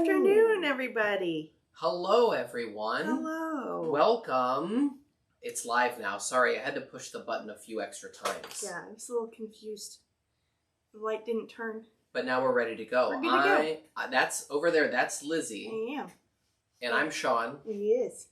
afternoon, everybody. Hello, everyone. Hello. Welcome. It's live now. Sorry, I had to push the button a few extra times. Yeah, I was a little confused. The light didn't turn. But now we're ready to go. We're good to go. That's over there. That's Lizzie. I am. And I'm Sean. He is.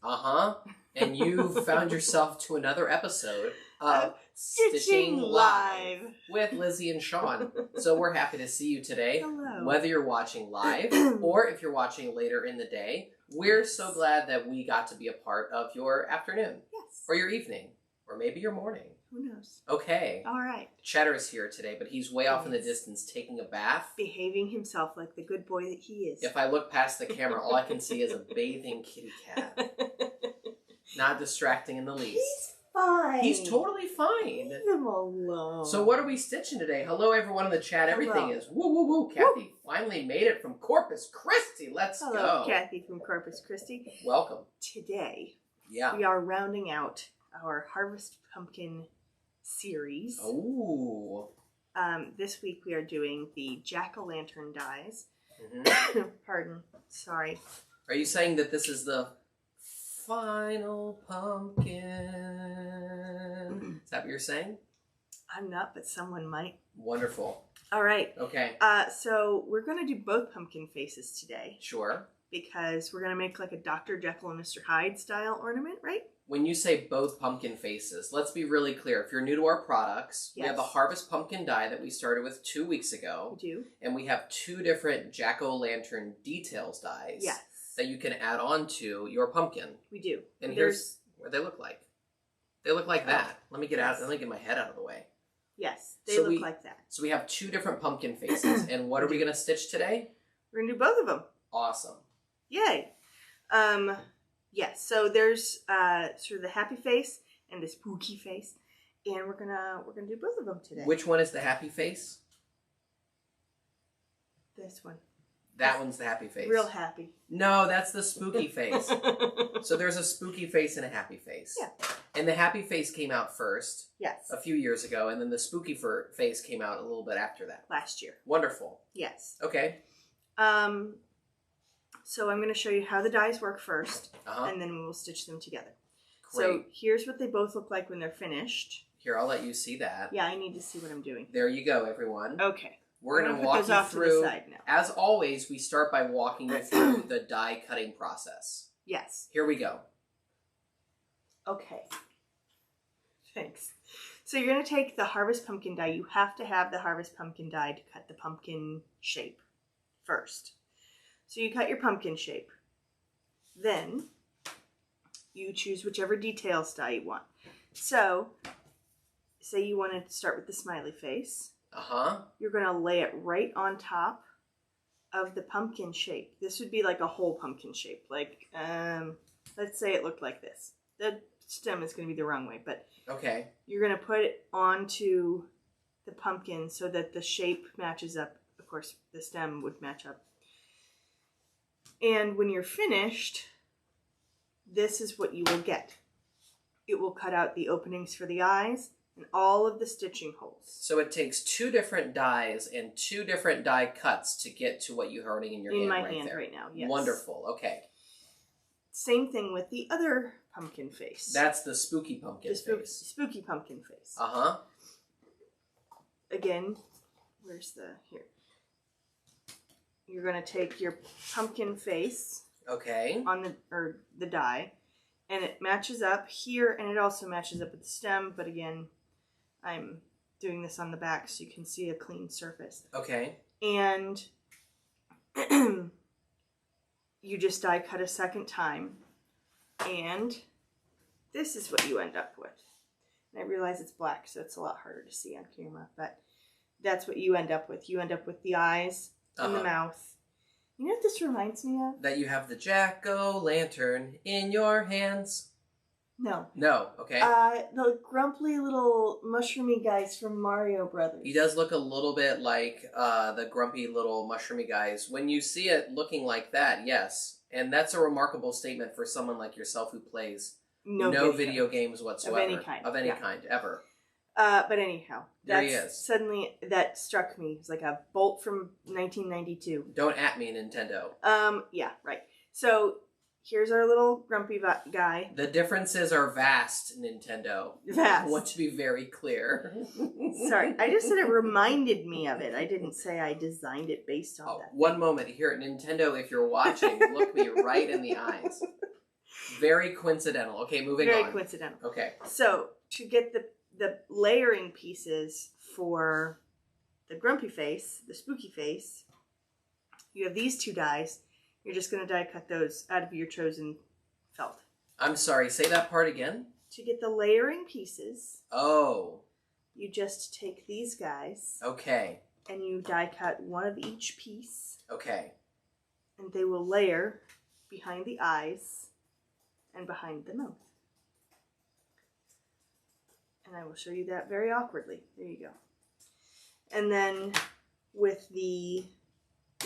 And you found yourself to another episode of Stitching Live with Lizzie and Sean. So we're happy to see you today. Hello. Whether you're watching live or if you're watching later in the day, we're so glad that we got to be a part of your afternoon. Yes. Or your evening. Or maybe your morning. Who knows? Okay. All right. Cheddar is here today, but he's way off in the distance taking a bath. Behaving himself like the good boy that he is. If I look past the camera, all I can see is a bathing kitty cat. Not distracting in the least. He's fine. He's totally fine. Leave him alone. So what are we stitching today? Hello, everyone in the chat. Everything is woo, woo, woo. Kathy finally made it from Corpus Christi. Let's go. Hello, Kathy from Corpus Christi. Welcome. Today, we are rounding out our Harvest Pumpkin series. Ooh. This week we are doing the jack-o'-lantern dies. Mm-hmm. Pardon. Sorry. Are you saying that this is the final pumpkin? Is that what you're saying? I'm not, but someone might. Wonderful. All right. Okay. So we're going to do both pumpkin faces today. Sure. Because we're going to make like a Dr. Jekyll and Mr. Hyde style ornament, right? When you say both pumpkin faces, let's be really clear. If you're new to our products, we have the Harvest Pumpkin die that we started with 2 weeks ago. We do. And we have 2 different jack-o'-lantern details dies. Yes. That you can add on to your pumpkin. We do. And here's what they look like. They look like that. Let me get out. Let me get my head out of the way. Yes, they look like that. So we have 2 different pumpkin faces. And what are we going to stitch today? We're going to do both of them. Awesome. Yay. Yes, so there's sort of the happy face and the spooky face, and we're gonna do both of them today. Which one is the happy face? This one. That one's the happy face. Real happy. No, that's the spooky face. So there's a spooky face and a happy face. Yeah. And the happy face came out first. Yes. A few years ago, and then the spooky face came out a little bit after that. Last year. Wonderful. Yes. Okay. So I'm going to show you how the dies work first, and then we will stitch them together. Great. So here's what they both look like when they're finished. Here, I'll let you see that. Yeah, I need to see what I'm doing. There you go, everyone. Okay. We're going to walk you through, as always, we start by walking you through the die cutting process. Yes. Here we go. Okay. Thanks. So you're going to take the Harvest Pumpkin die. You have to have the Harvest Pumpkin die to cut the pumpkin shape first. So you cut your pumpkin shape. Then you choose whichever details die you want. So, say you want to start with the smiley face. You're going to lay it right on top of the pumpkin shape. This would be like a whole pumpkin shape. Like, let's say it looked like this. The stem is going to be the wrong way, but you're going to put it onto the pumpkin so that the shape matches up. Of course, the stem would match up. And when you're finished, this is what you will get. It will cut out the openings for the eyes and all of the stitching holes. So it takes 2 different dies and 2 different die cuts to get to what you're holding in your hand right there. In my hand right now, yes. Wonderful, okay. Same thing with the other pumpkin face. That's the spooky pumpkin face. Spooky pumpkin face. Again, where's the, here. You're going to take your pumpkin face on the die, and it matches up here, and it also matches up with the stem, but again, I'm doing this on the back so you can see a clean surface. Okay. And you just die cut a second time, and this is what you end up with. And I realize it's black, so it's a lot harder to see on camera, but that's what you end up with. You end up with the eyes and the mouth. You know what this reminds me of? That you have the jack-o'-lantern in your hands. No. No, okay. The grumpy little mushroomy guys from Mario Brothers. He does look a little bit like the grumpy little mushroomy guys. When you see it looking like that, yes. And that's a remarkable statement for someone like yourself who plays no video games whatsoever. Of any kind. Of any kind, ever. But anyhow, There he is. Suddenly that struck me. It's like a bolt from 1992. Don't at me, Nintendo. Yeah, right. So here's our little grumpy guy. The differences are vast, Nintendo. Vast. I want to be very clear. Sorry, I just said it reminded me of it. I didn't say I designed it based on that. One moment here, Nintendo, if you're watching, look me right in the eyes. Very coincidental. Okay, moving on. Very coincidental. Okay. So to get the layering pieces for the grumpy face, the spooky face, you have these two dies. You're just going to die cut those out of your chosen felt. I'm sorry, say that part again? To get the layering pieces, oh, you just take these guys. Okay. And you die cut one of each piece. Okay. And they will layer behind the eyes and behind the mouth. And I will show you that very awkwardly. There you go. And then with the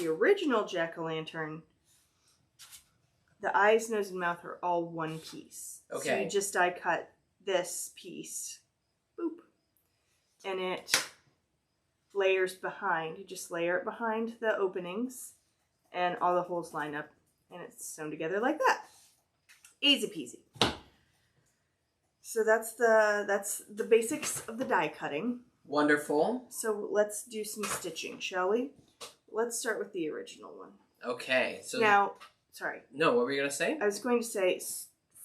original jack-o'-lantern, the eyes, nose, and mouth are all one piece. Okay. So you just die cut this piece. Boop. And it layers behind. You just layer it behind the openings and all the holes line up and it's sewn together like that. Easy peasy. So that's the basics of the die cutting. Wonderful. So let's do some stitching, shall we? Let's start with the original one. Okay. So now, sorry. No, what were you going to say? I was going to say,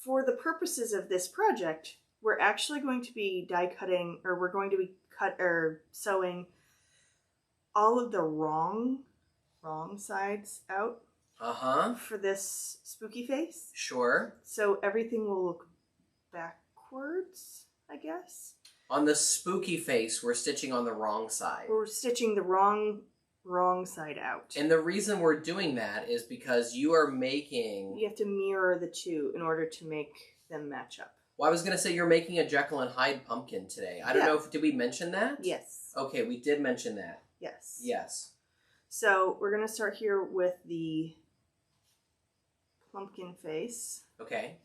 for the purposes of this project, we're actually going to be die cutting, or we're going to be sewing all of the wrong sides out. For this spooky face. Sure. So everything will look backwards, I guess. On the spooky face, we're stitching on the wrong side. We're stitching the wrong side out. And the reason we're doing that is because you are making... You have to mirror the two in order to make them match up. Well, I was going to say you're making a Jekyll and Hyde pumpkin today. I don't know if... Did we mention that? Yes. Okay, we did mention that. Yes. Yes. So we're going to start here with the pumpkin face. Okay.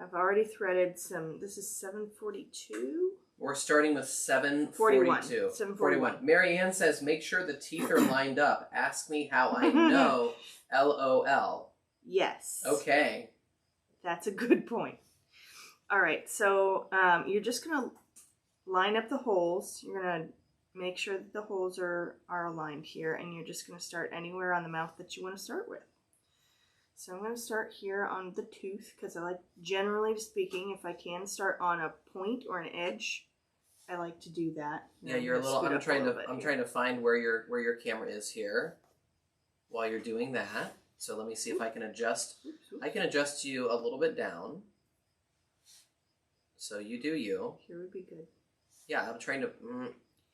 I've already threaded some... This is 742? We're starting with 742. 741. Mary Ann says, make sure the teeth are lined up. Ask me how I know. LOL. Yes. Okay. That's a good point. All right, so you're just going to line up the holes. You're going to make sure that the holes are aligned here, and you're just going to start anywhere on the mouth that you want to start with. So I'm going to start here on the tooth, because I like, generally speaking, if I can start on a point or an edge, I like to do that. Yeah, you're a little. I'm trying to find where your camera is here while you're doing that. So let me see if I can adjust. I can adjust you a little bit down. So you do you. Here would be good. Yeah, I'm trying to.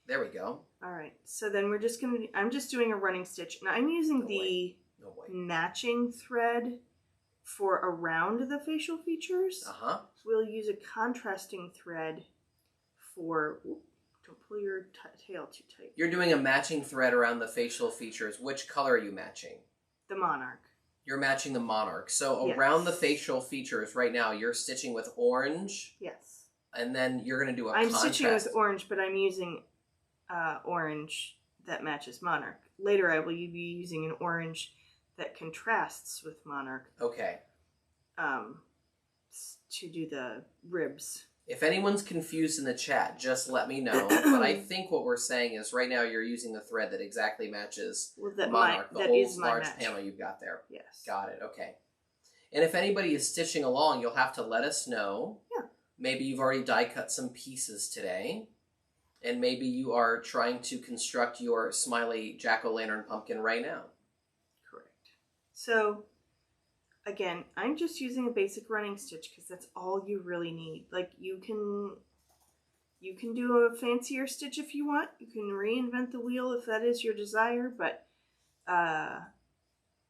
There we go. All right. So then we're just gonna. I'm just doing a running stitch, and I'm using the matching thread for around the facial features. We'll use a contrasting thread for. Don't pull your tail too tight. You're doing a matching thread around the facial features. Which color are you matching? The monarch. You're matching the monarch. So around the facial features right now, you're stitching with orange. Yes. And then you're going to do a contrast. I'm stitching with orange, but I'm using orange that matches monarch. Later I will be using an orange that contrasts with monarch. Okay. To do the ribs. If anyone's confused in the chat, just let me know. But I think what we're saying is right now you're using the thread that exactly matches monarch, the whole large panel you've got there. Yes. Got it. Okay. And if anybody is stitching along, you'll have to let us know. Yeah. Maybe you've already die cut some pieces today. And maybe you are trying to construct your smiley jack-o'-lantern pumpkin right now. Correct. So, again, I'm just using a basic running stitch because that's all you really need. Like, you can do a fancier stitch if you want. You can reinvent the wheel if that is your desire, but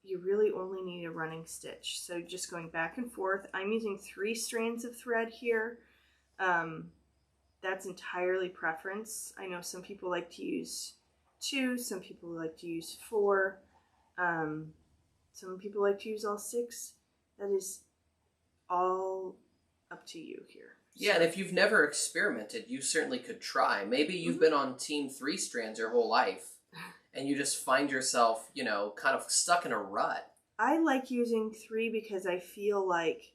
you really only need a running stitch. So just going back and forth. I'm using 3 strands of thread here. That's entirely preference. I know some people like to use 2, some people like to use 4, some people like to use all 6. That is all up to you here. Yeah, and if you've never experimented, you certainly could try. Maybe you've been on team 3 strands your whole life, and you just find yourself, you know, kind of stuck in a rut. I like using 3 because I feel like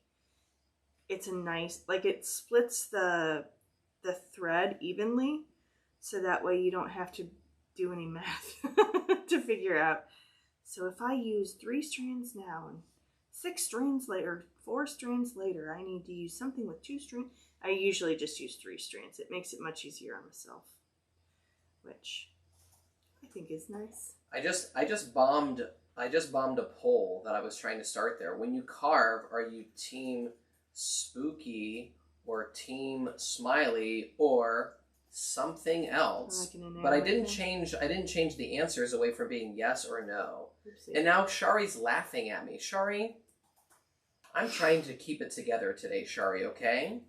it's a nice, like it splits the thread evenly, so that way you don't have to do any math to figure out. So if I use 3 strands now and 6 strands later, 4 strands later, I need to use something with 2 strands. I usually just use 3 strands. It makes it much easier on myself, which I think is nice. I just bombed a poll that I was trying to start there. When you carve, are you team spooky or team smiley or something else? But I didn't change the answers away from being yes or no. Oopsie. And now Shari's laughing at me. Shari, I'm trying to keep it together today, Shari, okay?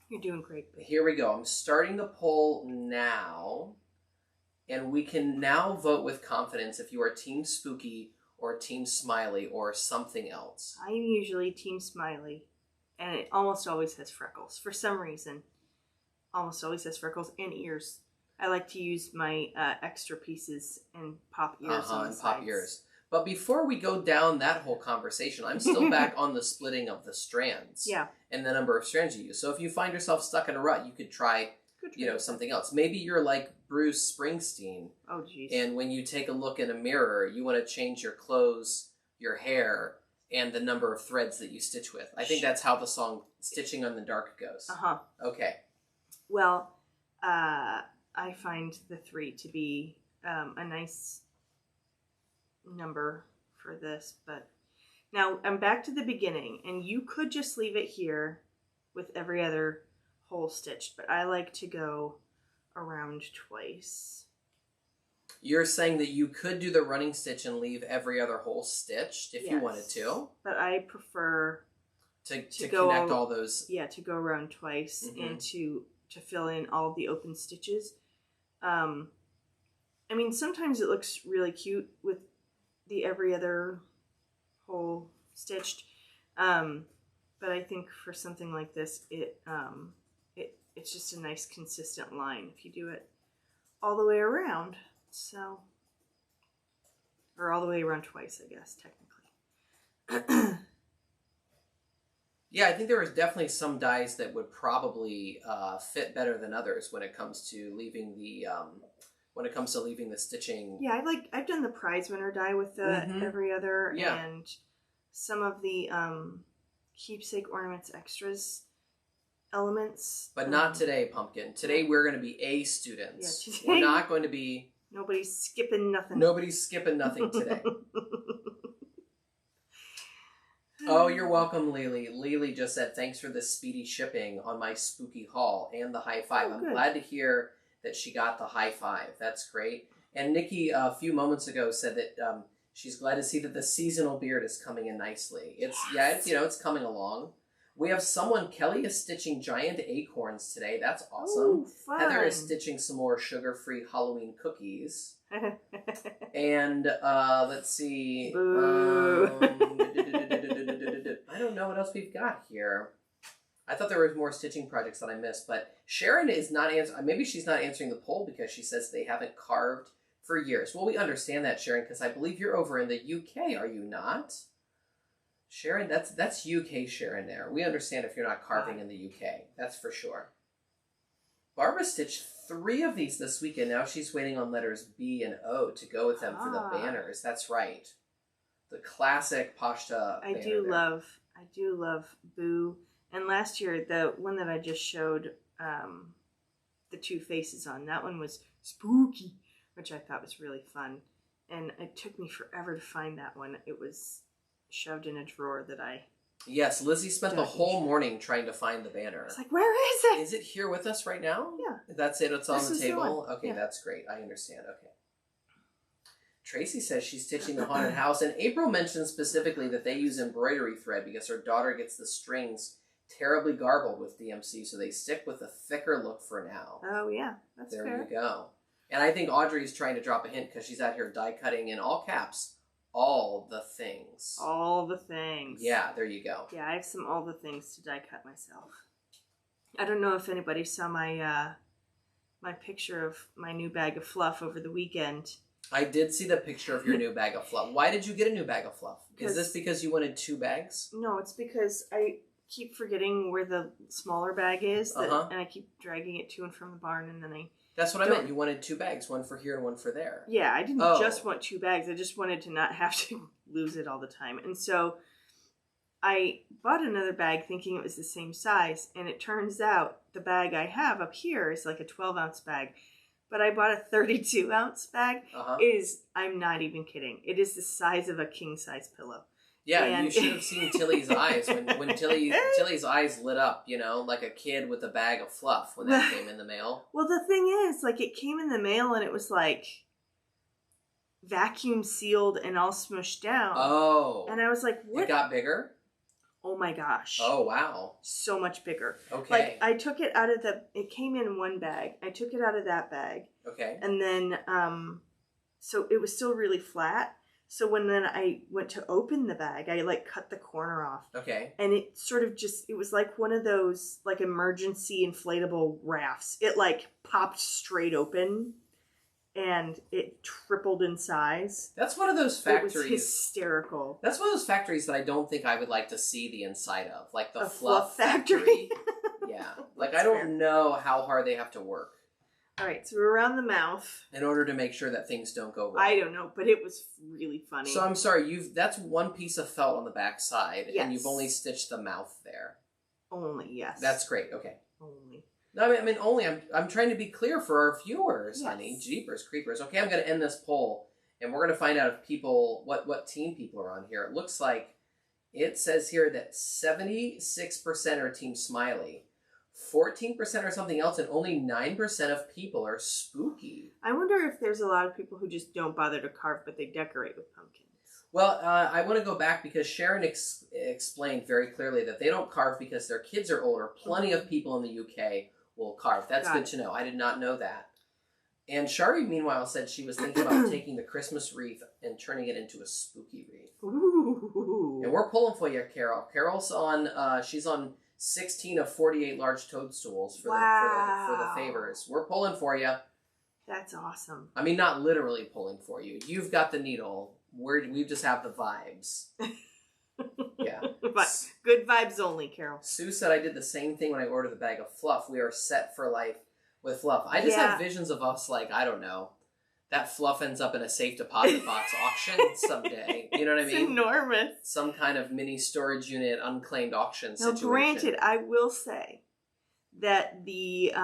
You're doing great. Here we go. I'm starting the poll now. And we can now vote with confidence if you are team spooky or team smiley or something else. I'm usually team smiley. And it almost always has freckles. For some reason, almost always has freckles and ears. I like to use my extra pieces and pop ears on the sides. Pop ears. But before we go down that whole conversation, I'm still back on the splitting of the strands. Yeah. And the number of strands you use. So if you find yourself stuck in a rut, you could try, something else. Maybe you're like Bruce Springsteen. Oh, jeez. And when you take a look in a mirror, you want to change your clothes, your hair, and the number of threads that you stitch with. I think that's how the song Stitching on the Dark goes. Uh-huh. Okay. Well, I find the 3 to be a nice number for this, but now I'm back to the beginning, and you could just leave it here with every other hole stitched, but I like to go around twice. You're saying that you could do the running stitch and leave every other hole stitched if you wanted to. But I prefer to connect all those. Yeah, to go around twice and to fill in all of the open stitches. I mean, sometimes it looks really cute with the every other hole stitched. But I think for something like this, it's just a nice consistent line if you do it all the way around. So, or all the way around twice, I guess, technically. Yeah, I think there is definitely some dies that would probably fit better than others when it comes to leaving the stitching. Yeah, I've done the prize winner die with the every other, and some of the keepsake ornaments extras elements. But not today, Pumpkin. Today we're going to be A students. Yeah, today we're not going to be. Nobody's skipping nothing. Nobody's skipping nothing today. Oh, you're welcome, Lily. Lily just said, thanks for the speedy shipping on my spooky haul and the high five. I'm glad to hear that she got the high five. That's great. And Nikki, a few moments ago, said that she's glad to see that the seasonal beard is coming in nicely. It's coming along. We have Kelly is stitching giant acorns today. That's awesome. Ooh, fun. Heather is stitching some more sugar-free Halloween cookies. And let's see. I don't know what else we've got here. I thought there was more stitching projects that I missed, but Sharon is not answering. Maybe she's not answering the poll because she says they haven't carved for years. Well, we understand that, Sharon, because I believe you're over in the UK, are you not? Sharon, that's UK Sharon there. We understand if you're not carving in the UK. That's for sure. Barbara stitched 3 of these this week, and now she's waiting on letters B and O to go with them for the banners. That's right. The classic Pashta banner. I do love Boo. And last year, the one that I just showed the 2 faces on, that one was spooky, which I thought was really fun. And it took me forever to find that one. It was shoved in a drawer that I... Yes, Lizzie spent the whole morning trying to find the banner. It's like, where is it? Is it here with us right now? Yeah. That's it? It's on the table? Okay, that's great. I understand. Okay. Tracy says she's stitching the haunted house, and April mentioned specifically that they use embroidery thread because her daughter gets the strings terribly garbled with DMC, so they stick with a thicker look for now. Oh, yeah. That's fair. There you go. And I think Audrey's trying to drop a hint because she's out here die cutting in all caps. All the things. All the things. Yeah, there you go. Yeah, I have some all the things to die cut myself. I don't know if anybody saw my my picture of my new bag of fluff over the weekend. I did see the picture of your new bag of fluff. Why did you get a new bag of fluff? Is this because you wanted 2 bags? No, it's because I keep forgetting where the smaller bag is, and I keep dragging it to and from the barn, and then That's what I meant. You wanted 2 bags, one for here and one for there. Yeah, I didn't just want 2 bags. I just wanted to not have to lose it all the time. And so I bought another bag thinking it was the same size, and it turns out the bag I have up here is like a 12-ounce bag. But I bought a 32-ounce bag. I'm not even kidding. It is the size of a king-size pillow. Yeah, and you should have seen Tilly's eyes when Tilly's eyes lit up, you know, like a kid with a bag of fluff when that came in the mail. Well, the thing is, like, it came in the mail and it was like vacuum sealed and all smushed down. Oh. And I was like, what? It got bigger? Oh my gosh. Oh, wow. So much bigger. Okay. Like, I took it out of it came in one bag. I took it out of that bag. Okay. And then, so it was still really flat. So when then I went to open the bag, I like cut the corner off. Okay. And it sort of it was like one of those like emergency inflatable rafts. It like popped straight open and it tripled in size. That's one of those factories. It was hysterical. That's one of those factories that I don't think I would like to see the inside of. Like the fluff factory. Yeah. Like I don't know how hard they have to work. All right, so we're around the mouth. In order to make sure that things don't go wrong. I don't know, but it was really funny. So I'm sorry, that's one piece of felt on the back side, yes. and you've only stitched the mouth there. Only, yes. That's great, okay. Only. No, I mean only, I'm trying to be clear for our viewers, yes. honey. Jeepers creepers. Okay, I'm going to end this poll, and we're going to find out if people, what team people are on here. It looks like, it says here that 76% are Team Smiley. 14% or something else, and only 9% of people are spooky. I wonder if there's a lot of people who just don't bother to carve, but they decorate with pumpkins. Well, I want to go back because Sharon explained very clearly that they don't carve because their kids are older. Plenty of people in the UK will carve. That's good to know. I did not know that. And Shari, meanwhile, said she was thinking about taking the Christmas wreath and turning it into a spooky wreath. Ooh. And we're pulling for you, Carol. Carol's on, she's on 16 of 48 large toadstools for the favors. We're pulling for you. That's awesome. I mean, not literally pulling for you. You've got the needle. We just have the vibes. Yeah. But good vibes only, Carol. Sue said I did the same thing when I ordered the bag of fluff. We are set for life with fluff. I just have visions of us like, I don't know, that fluff ends up in a safe deposit box auction someday. You know what I mean? It's enormous. Some kind of mini storage unit, unclaimed auction situation. Now, granted, I will say that the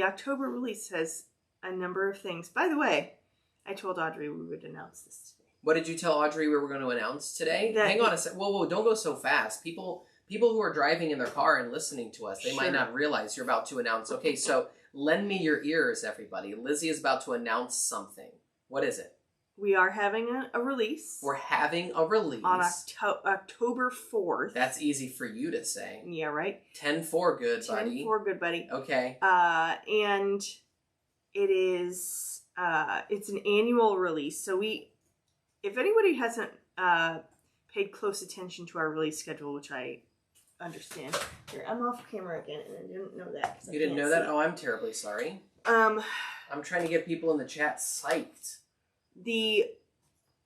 October release has a number of things. By the way, I told Audrey we would announce this today. What did you tell Audrey we were going to announce today? Hang on a sec. Whoa, don't go so fast. People who are driving in their car and listening to us, they might not realize you're about to announce. Okay, so lend me your ears, everybody. Lizzie is about to announce something. What is it? We are having a release. We're having a release. On October 4th. That's easy for you to say. Yeah, right? 10-4, good buddy. 10-4, good buddy. Okay. And it is, it's an annual release. So if anybody hasn't paid close attention to our release schedule, which I understand. Here, I'm off camera again, and I didn't know that. You didn't know that? Oh, I'm terribly sorry. I'm trying to get people in the chat psyched.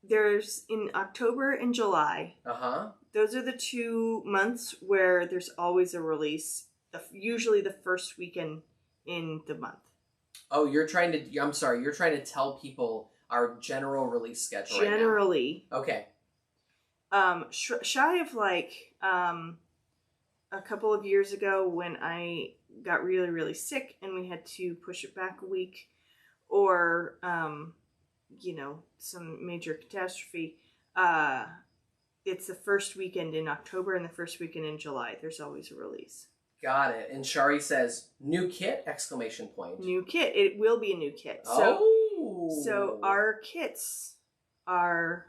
There's in October and July. Those are the 2 months where there's always a release. Usually the first weekend in the month. Oh, you're trying to tell people our general release schedule. Generally. Right now. Okay. Shy of like a couple of years ago when I got really, really sick and we had to push it back a week, or some major catastrophe, it's the first weekend in October and the first weekend in July. There's always a release. Got it. And Shari says, new kit, exclamation point. New kit. It will be a new kit. So our kits are,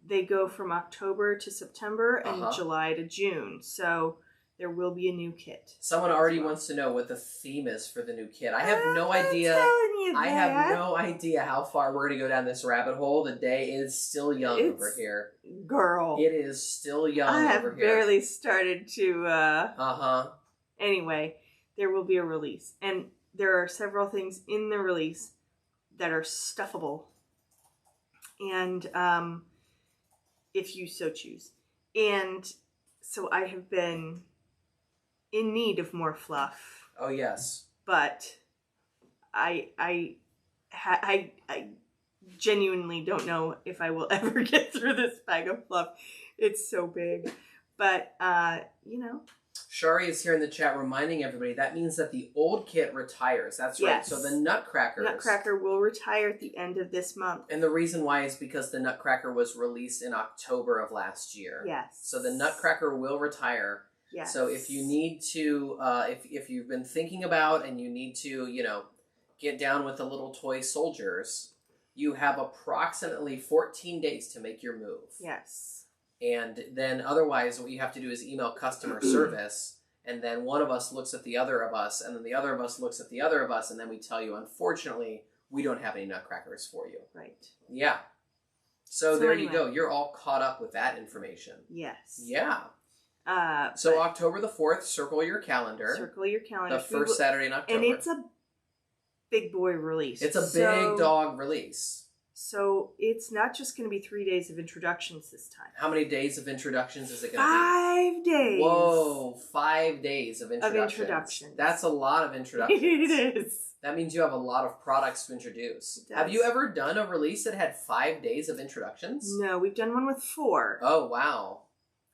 they go from October to September and July to June. So there will be a new kit. Someone already wants to know what the theme is for the new kit. I have no idea. I have no idea how far we're going to go down this rabbit hole. The day is still young over here. Girl. It is still young over here. I have barely started to... Uh-huh. Anyway, there will be a release. And there are several things in the release that are stuffable. And if you so choose. And so I have been in need of more fluff. Oh, yes. But I genuinely don't know if I will ever get through this bag of fluff. It's so big. But, you know. Shari is here in the chat reminding everybody that means that the old kit retires. That's right. Yes. So the Nutcrackers. Nutcracker will retire at the end of this month. And the reason why is because the Nutcracker was released in October of last year. Yes. So the Nutcracker will retire. Yes. So if you need to, if you've been thinking about and you need to, you know, get down with the little toy soldiers, you have approximately 14 days to make your move. Yes. And then otherwise what you have to do is email customer service, and then one of us looks at the other of us, and then the other of us looks at the other of us, and then we tell you, unfortunately, we don't have any Nutcrackers for you. Right. Yeah. So there anyway. You go. You're all caught up with that information. Yes. Yeah. So October the 4th, circle your calendar. Circle your calendar. The first Saturday in October. And it's a big boy release. It's a big dog release. So it's not just going to be 3 days of introductions this time. How many days of introductions is it going to be? 5 days. Whoa, 5 days of introductions. That's a lot of introductions. It is. That means you have a lot of products to introduce. Have you ever done a release that had 5 days of introductions? No, we've done one with 4. Oh, wow.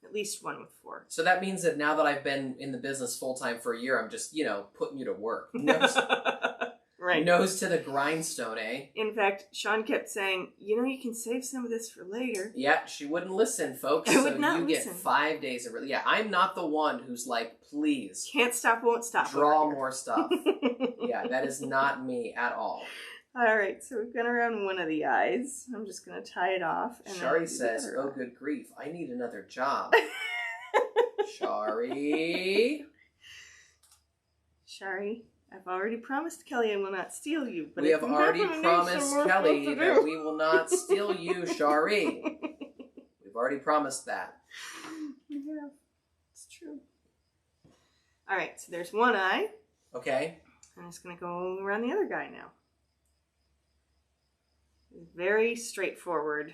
At least one with 4. So that means that now that I've been in the business full-time for a year, I'm just, you know, putting you to work. Right. Nose to the grindstone, eh? In fact, Sean kept saying, you know, you can save some of this for later. Yeah, she wouldn't listen, folks. I would not listen. Get 5 days of release. Yeah, I'm not the one who's like, please. Can't stop, won't stop. Draw more stuff. Yeah, that is not me at all. All right, so we've gone around one of the eyes. I'm just going to tie it off. And Shari says, oh, good grief. I need another job. Shari. Shari, I've already promised Kelly I will not steal you. But we have already promised Kelly that we will not steal you, Shari. We've already promised that. Yeah, it's true. All right, so there's one eye. Okay. I'm just going to go around the other guy now. Very straightforward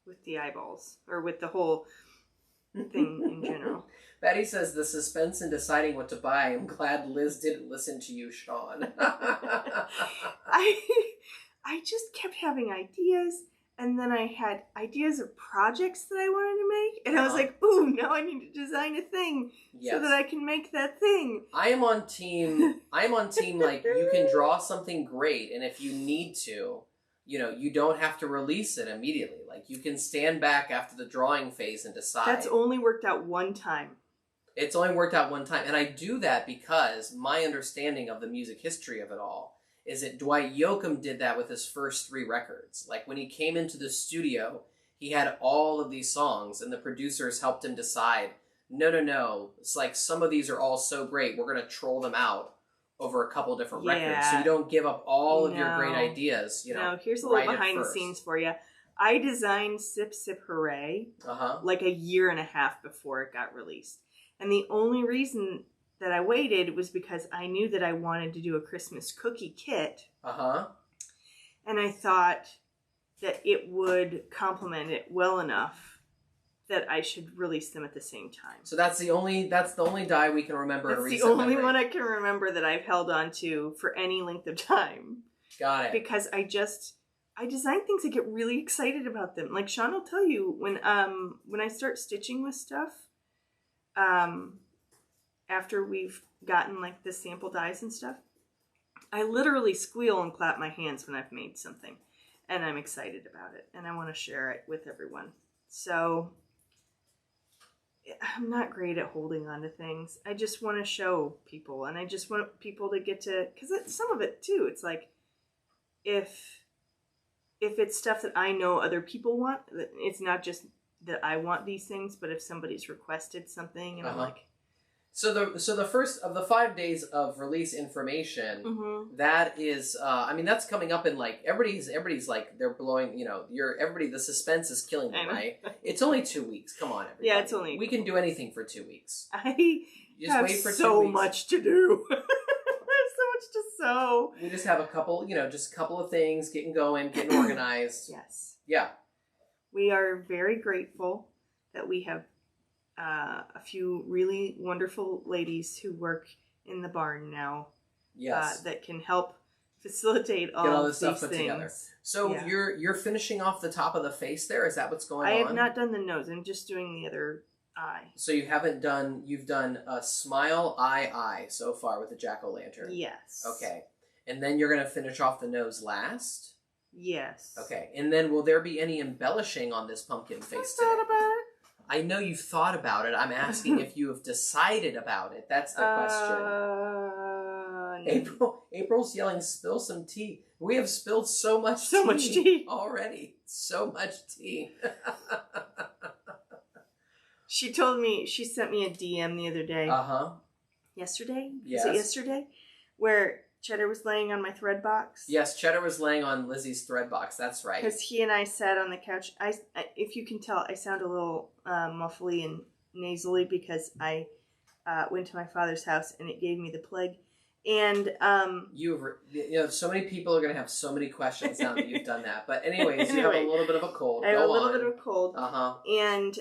with the eyeballs, or with the whole thing in general. Betty says, the suspense in deciding what to buy. I'm glad Liz didn't listen to you, Sean. I just kept having ideas, and then I had ideas of projects that I wanted to make, and I was like, ooh, now I need to design a thing so that I can make that thing. I am on team, like, you can draw something great, and if you need to, you know, you don't have to release it immediately. Like, you can stand back after the drawing phase and decide. That's only worked out one time. It's only worked out one time. And I do that because my understanding of the music history of it all is that Dwight Yoakam did that with his first 3 records. Like, when he came into the studio, he had all of these songs, and the producers helped him decide, no, it's like some of these are all so great, we're going to troll them out over a couple different records. So you don't give up all of your great ideas, you know. No, here's a little behind the scenes for you. I designed Sip Sip Hooray like a year and a half before it got released. And the only reason that I waited was because I knew that I wanted to do a Christmas cookie kit. And I thought that it would complement it well enough that I should release them at the same time. So that's the only die we can remember. That's the only one I can remember that I've held on to for any length of time. Got it. Because I design things, I get really excited about them. Like Sean will tell you, when I start stitching with stuff, after we've gotten like the sample dies and stuff, I literally squeal and clap my hands when I've made something, and I'm excited about it, and I want to share it with everyone. So I'm not great at holding on to things. I just want to show people, and I just want people to get to, because some of it too, it's like, if it's stuff that I know other people want, it's not just that I want these things, but if somebody's requested something and I'm like, so the first of the 5 days of release information, that is, I mean, that's coming up in like everybody's like they're blowing, you know, the suspense is killing them, right? It's only 2 weeks. Come on, everybody. Yeah, it's only. We can do anything for 2 weeks. I Just have wait for 2 so weeks. much to do. I have so much to sew. We just have a couple, you know, just a couple of things, getting going, getting organized. Yes. Yeah. We are very grateful that we have a few really wonderful ladies who work in the barn now. Yes. That can help facilitate all, Get all of this stuff these put things. together. So Yeah. you're finishing off the top of the face there? Is that what's going on? I have not done the nose. I'm just doing the other eye. So you've done a smile, eye so far with the jack-o'-lantern. Yes. Okay. And then you're going to finish off the nose last? Yes. Okay. And then will there be any embellishing on this pumpkin face today? I thought about it. I know you've thought about it. I'm asking if you have decided about it. That's the question. April's yelling, spill some tea. We have spilled so much tea already. So much tea. She told me, she sent me a DM the other day. Yesterday? Yes. Was it yesterday? Where Cheddar was laying on my thread box. Yes, Cheddar was laying on Lizzie's thread box. That's right. Because he and I sat on the couch. If you can tell, I sound a little muffly and nasally because I went to my father's house and it gave me the plague. And you know, so many people are going to have so many questions now that you've done that. But anyways, you have a little bit of a cold. I have a little bit of a cold. And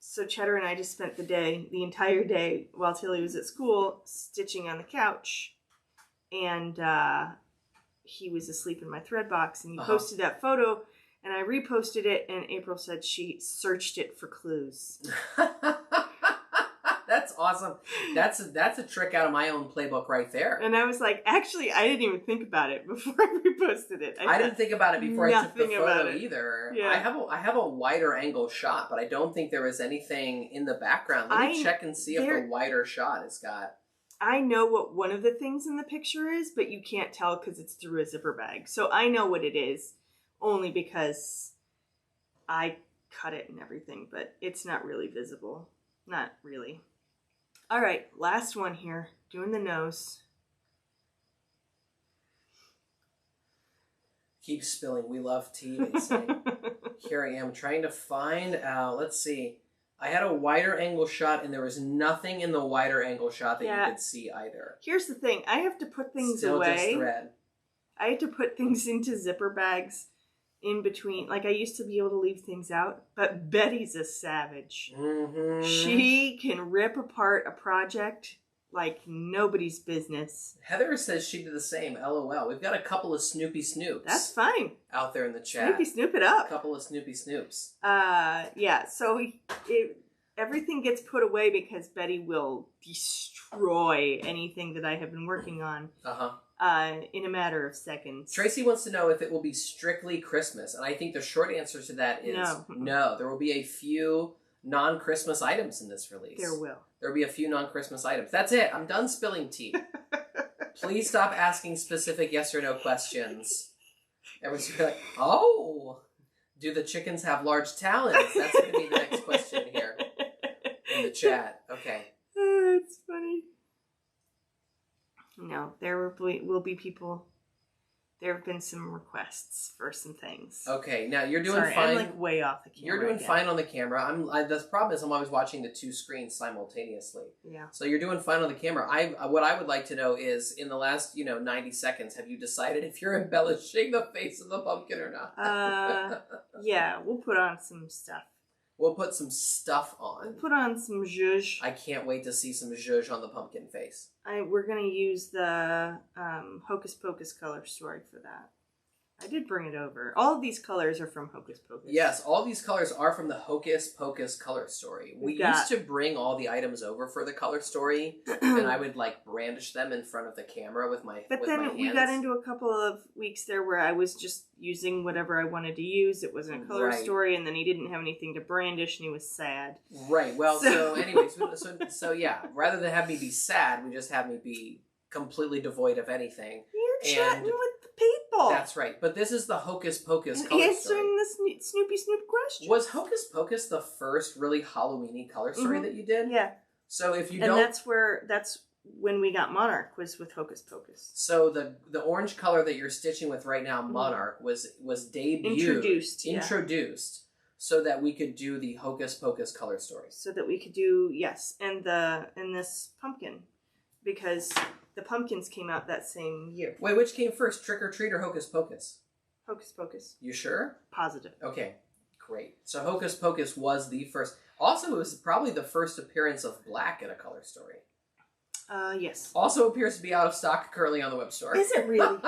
so Cheddar and I just spent the entire day while Tilly was at school stitching on the couch. And he was asleep in my thread box. And he posted that photo. And I reposted it. And April said she searched it for clues. That's awesome. That's a trick out of my own playbook right there. And I was like, actually, I didn't even think about it before I reposted it. I didn't think about it before I took the photo either. Yeah. I have a wider angle shot, but I don't think there is anything in the background. Let me check and see if the wider shot has got. I know what one of the things in the picture is, but you can't tell because it's through a zipper bag. So I know what it is only because I cut it and everything, but it's not really visible. Not really. All right, last one here. Doing the nose. Keep spilling. We love tea, they say. Here I am trying to find out. Let's see. I had a wider angle shot, and there was nothing in the wider angle shot that you could see either. Here's the thing. I have to put things Still away. Just thread. I had to put things into zipper bags in between. Like, I used to be able to leave things out, but Betty's a savage. Mm-hmm. She can rip apart a project like nobody's business. Heather says she did the same. LOL. We've got a couple of Snoopy Snoops. That's fine. Out there in the chat. Snoopy Snoop it up. A couple of Snoopy Snoops. Yeah, so everything gets put away because Betty will destroy anything that I have been working on. In a matter of seconds. Tracy wants to know if it will be strictly Christmas, and I think the short answer to that is no. There will be a few non-Christmas items in this release. There will. There will be a few non-Christmas items. That's it. I'm done spilling tea. Please stop asking specific yes or no questions. Everyone's like, oh, do the chickens have large talons? That's going to be the next question here in the chat. Okay. It's funny. No, there will be people. There have been some requests for some things. Okay, now you're doing fine. I'm like way off the camera. You're doing fine on the camera. The problem is I'm always watching the two screens simultaneously. Yeah. So you're doing fine on the camera. What I would like to know is, in the last 90 seconds, have you decided if you're embellishing the face of the pumpkin or not? Yeah, we'll put on some stuff. We'll put some stuff on. We'll put on some zhuzh. I can't wait to see some zhuzh on the pumpkin face. We're going to use the Hocus Pocus color story for that. I did bring it over. All of these colors are from Hocus Pocus. Yes, all these colors are from the Hocus Pocus color story. We used to bring all the items over for the color story, and I would brandish them in front of the camera with my hands. But then we got into a couple of weeks there where I was just using whatever I wanted to use. It wasn't a color story, and then he didn't have anything to brandish, and he was sad. Right. Well, so anyways, so yeah, rather than have me be sad, we just have me be completely devoid of anything. You're chatting with the people. That's right. But this is the Hocus Pocus and color story. answering the Snoopy Snoop question. Was Hocus Pocus the first really Halloween-y color story that you did? Yeah. So if you and don't... that's when we got Monarch, was with Hocus Pocus. So the orange color that you're stitching with right now, Monarch, was debuted. Introduced. So that we could do the Hocus Pocus color story. So that we could do, yes, and this pumpkin. Because the pumpkins came out that same year. Wait, which came first, Trick or Treat or Hocus Pocus? Hocus Pocus. You sure? Positive. Okay, great. So Hocus Pocus was the first. Also, it was probably the first appearance of black in a color story. Yes. Also appears to be out of stock currently on the web store. Is it really?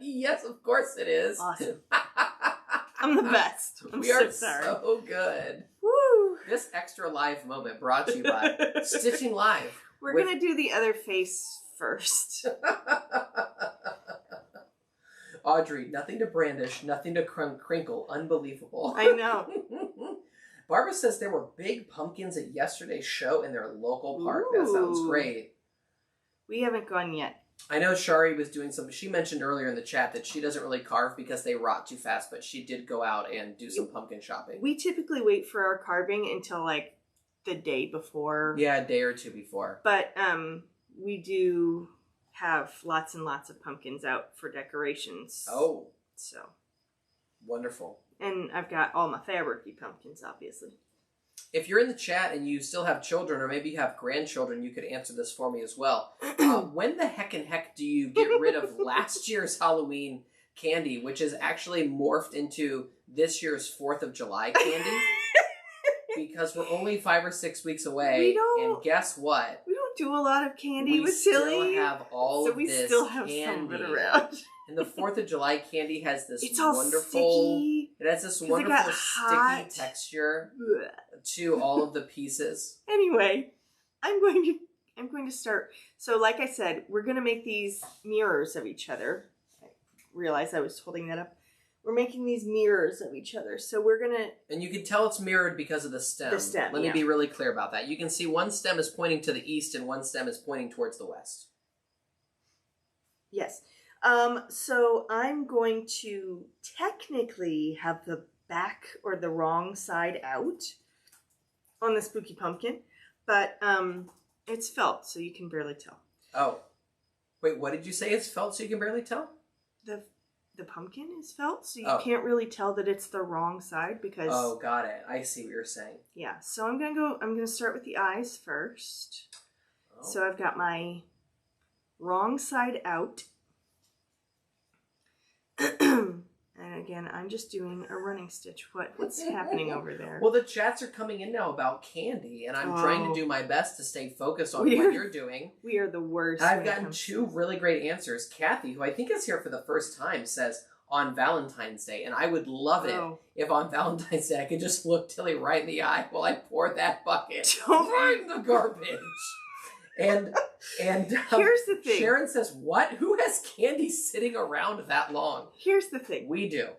Yes, of course it is. Awesome. I'm the best. I'm We are sorry. so good. Woo! This extra live moment brought to you by Stitching Live. We're going to do the other face first. Audrey, nothing to brandish, nothing to crinkle. Unbelievable. I know. Barbara says there were big pumpkins at yesterday's show in their local park. That sounds great. We haven't gone yet. I know Shari was doing some. She mentioned earlier in the chat that she doesn't really carve because they rot too fast, but she did go out and do some pumpkin shopping. We typically wait for our carving until like the day before. Yeah, a day or two before. But we do have lots and lots of pumpkins out for decorations. Oh. So. Wonderful. And I've got all my fabricy pumpkins, obviously. If you're in the chat and you still have children, or maybe you have grandchildren, you could answer this for me as well. When the heck do you get rid of last year's Halloween candy, which is actually morphed into this year's 4th of July candy? Because we're only 5 or 6 weeks away, and guess what? We don't do a lot of candy with Tilly. Tilly. We still have all of this So we still have candy. some of it around. And the 4th of July candy has this it's all wonderful... sticky. It has this wonderful sticky texture to all of the pieces. Anyway, I'm going to start. So like I said, we're going to make these mirrors of each other. I realized I was holding that up. We're making these mirrors of each other. So we're going to... And you can tell it's mirrored because of the stem. The stem, Let me be really clear about that. You can see one stem is pointing to the east and one stem is pointing towards the west. Yes. So I'm going to technically have the back or the wrong side out on the spooky pumpkin, but it's felt, so you can barely tell. Oh. Wait, what did you say? It's felt so you can barely tell? The pumpkin is felt, so you can't really tell that it's the wrong side because... Oh, got it. I see what you're saying. Yeah, so I'm gonna start with the eyes first. Oh. So I've got my wrong side out. And again, I'm just doing a running stitch. What's happening over there? Well, the chats are coming in now about candy, and I'm trying to do my best to stay focused on what you're doing. We are the worst. I've gotten 2 really great answers. Kathy, who I think is here for the first time, says on Valentine's Day, and I would love it if on Valentine's Day I could just look Tilly right in the eye while I pour that bucket right in the garbage. And here's the thing. Sharon says, what? Who has candy sitting around that long? Here's the thing. We do.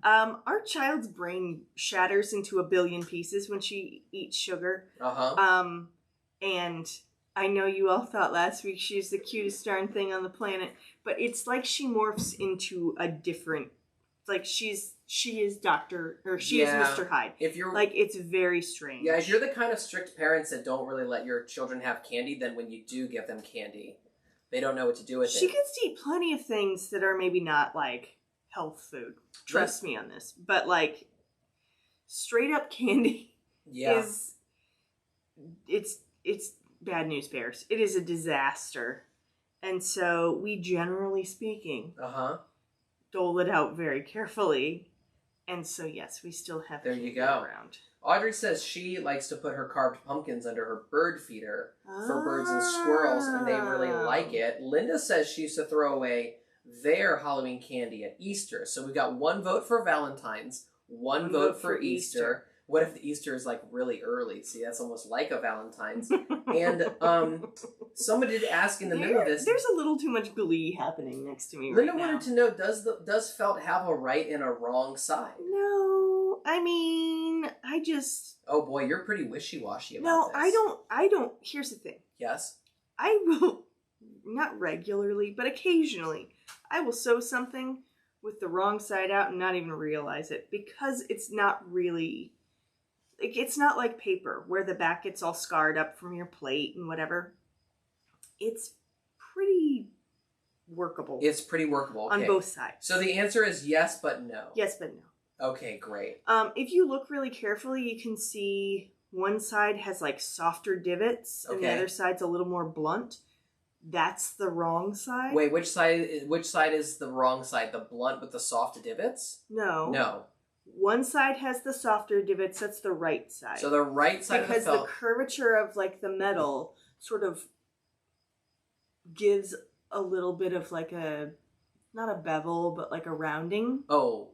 Our child's brain shatters into a billion pieces when she eats sugar. And I know you all thought last week she's the cutest darn thing on the planet, but it's like she morphs into a different... Like she is Dr. or she is Mr. Hyde. If you're like, it's very strange. Yeah, if you're the kind of strict parents that don't really let your children have candy, then when you do give them candy, they don't know what to do with it. She gets to eat plenty of things that are maybe not like health food. Trust me on this. But like straight up candy is it's bad news bears. It is a disaster. And so we generally speaking dole it out very carefully. And so, yes, we still have there you go. Around. Audrey says she likes to put her carved pumpkins under her bird feeder for birds and squirrels, and they really like it. Linda says she used to throw away their Halloween candy at Easter. So we've got 1 vote for Valentine's, 1 vote for Easter. What if the Easter is like really early? See, that's almost like a Valentine's. And somebody did ask in the middle of this. There's a little too much glee happening next to me Linda right now. wanted to know, does felt have a right and a wrong side? No, I mean, I just... Oh boy, you're pretty wishy-washy about no, this. I don't. Here's the thing. Yes? I will not regularly, but occasionally, I will sew something with the wrong side out and not even realize it because it's not really, like, it's not like paper where the back gets all scarred up from your plate and whatever. It's pretty workable. It's pretty workable. Okay. On both sides. So the answer is yes, but no. Yes, but no. Okay, great. If you look really carefully, you can see one side has like softer divots and the other side's a little more blunt. That's the wrong side. Wait, which side is the wrong side? The blunt with the soft divots? No. No. One side has the softer divots. That's the right side. So the right side of the felt. Because the curvature of like the metal sort of gives a little bit of like a, not a bevel, but like a rounding. Oh.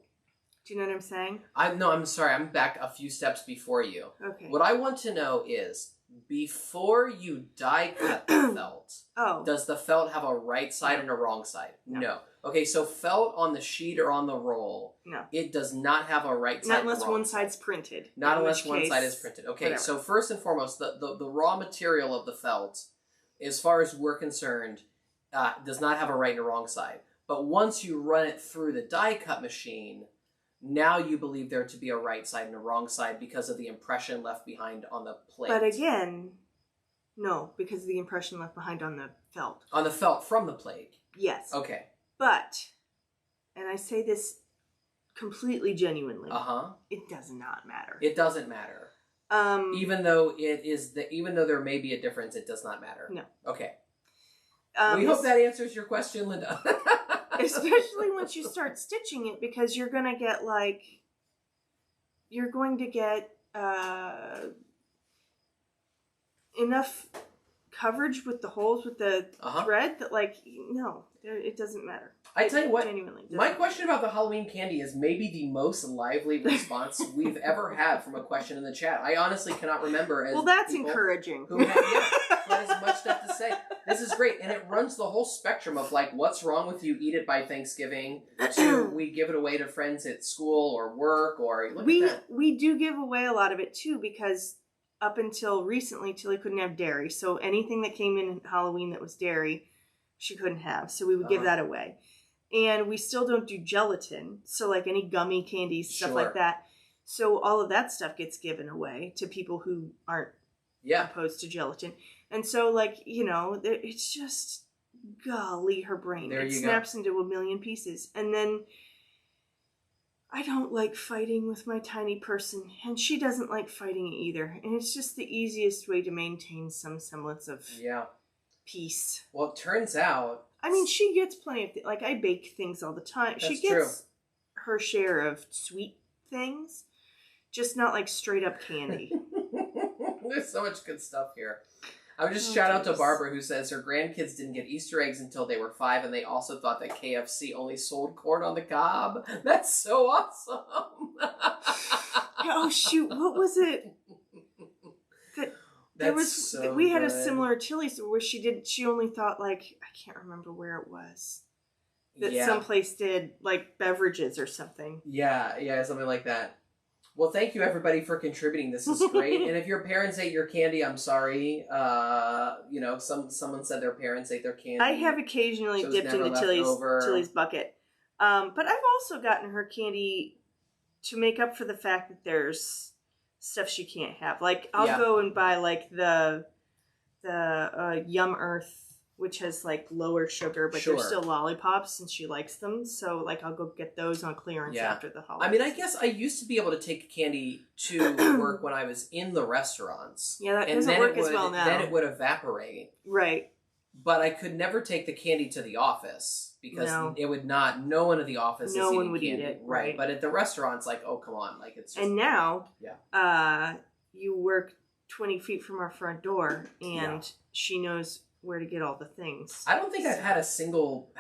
Do you know what I'm saying? I'm sorry. I'm back a few steps before you. Okay. What I want to know is, before you die cut the felt, does the felt have a right side and a wrong side? No. Okay, so felt on the sheet or on the roll, it does not have a right side. Not unless one side's printed. Not unless one side is printed. Okay, whatever. So first and foremost, the raw material of the felt, as far as we're concerned, does not have a right and a wrong side. But once you run it through the die cut machine, now you believe there to be a right side and a wrong side because of the impression left behind on the plate. But again, no, because of the impression left behind on the felt. On the felt from the plate? Yes. Okay. But, and I say this completely genuinely, it does not matter. It doesn't matter. Even though there may be a difference, it does not matter. No. Okay. We hope that answers your question, Linda. Especially once you start stitching it, because you're going to get enough coverage with the holes with the thread that no, it doesn't matter. I tell you what, my question about the Halloween candy is maybe the most lively response we've ever had from a question in the chat. I honestly cannot remember. Well, that's encouraging. Who has much stuff to say. This is great, and it runs the whole spectrum of what's wrong with you? Eat it by Thanksgiving. To we give it away to friends at school or work, or we do give away a lot of it too, because up until recently, Tilly couldn't have dairy, so anything that came in Halloween that was dairy, she couldn't have. So we would give that away. And we still don't do gelatin. So any gummy candies, stuff like that. So all of that stuff gets given away to people who aren't opposed to gelatin. And so it's just, golly, her brain. It snaps into a million pieces. And then I don't like fighting with my tiny person. And she doesn't like fighting either. And it's just the easiest way to maintain some semblance of peace. Well, it turns out, I mean, she gets plenty of I bake things all the time. She gets her share of sweet things, just not straight up candy. There's so much good stuff here. I would just shout out to Barbara, who says her grandkids didn't get Easter eggs until they were 5, and they also thought that KFC only sold corn on the cob. That's so awesome. Oh shoot, what was it? We had a similar Tilly's where she only thought I can't remember where it was. That someplace did beverages or something. Yeah, something like that. Well, thank you everybody for contributing. This is great. And if your parents ate your candy, I'm sorry. Someone said their parents ate their candy. I have occasionally dipped into Tilly's bucket. But I've also gotten her candy to make up for the fact that there's stuff she can't have. I'll go and buy the Yum Earth, which has lower sugar, but they're still lollipops, and she likes them. So I'll go get those on clearance after the holidays. I mean, I guess I used to be able to take candy to work when I was in the restaurants. Yeah, that doesn't work as well now. Then it would evaporate. Right. But I could never take the candy to the office because it would not. No one at the office is eating candy. Eat it, right? But at the restaurants, oh come on, it's. Just, and now, you work 20 feet from our front door, and she knows where to get all the things. I don't think I've had a single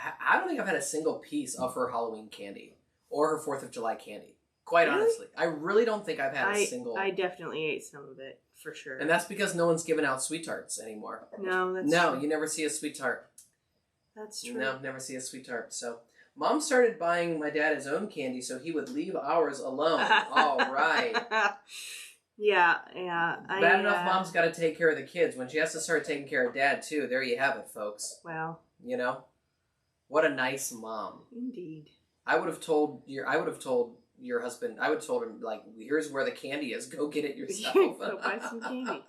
piece of her Halloween candy or her 4th of July candy. Quite honestly, I really don't think I've had a single. I definitely ate some of it for sure, and that's because no one's giving out sweet tarts anymore. No, that's true. You never see a sweet tart. That's true. No, never see a sweet tart. So, Mom started buying my dad his own candy so he would leave ours alone. All right. Yeah. Bad enough mom's got to take care of the kids. When she has to start taking care of dad, too, there you have it, folks. Well. You know? What a nice mom. Indeed. I would have told your husband, I would have told him, like, here's where the candy is. Go get it yourself. Go buy some candy.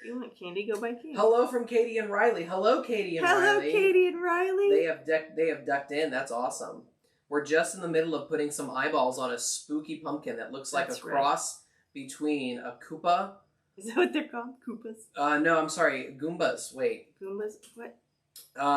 You want candy? Go buy candy. Hello from Katie and Riley. Hello, Katie and Riley. Hello, Katie and Riley. They have ducked in. That's awesome. We're just in the middle of putting some eyeballs on a spooky pumpkin that looks like a cross between a Koopa. Is that what they're called? Koopas? No, I'm sorry. Goombas. Wait. Goombas? What?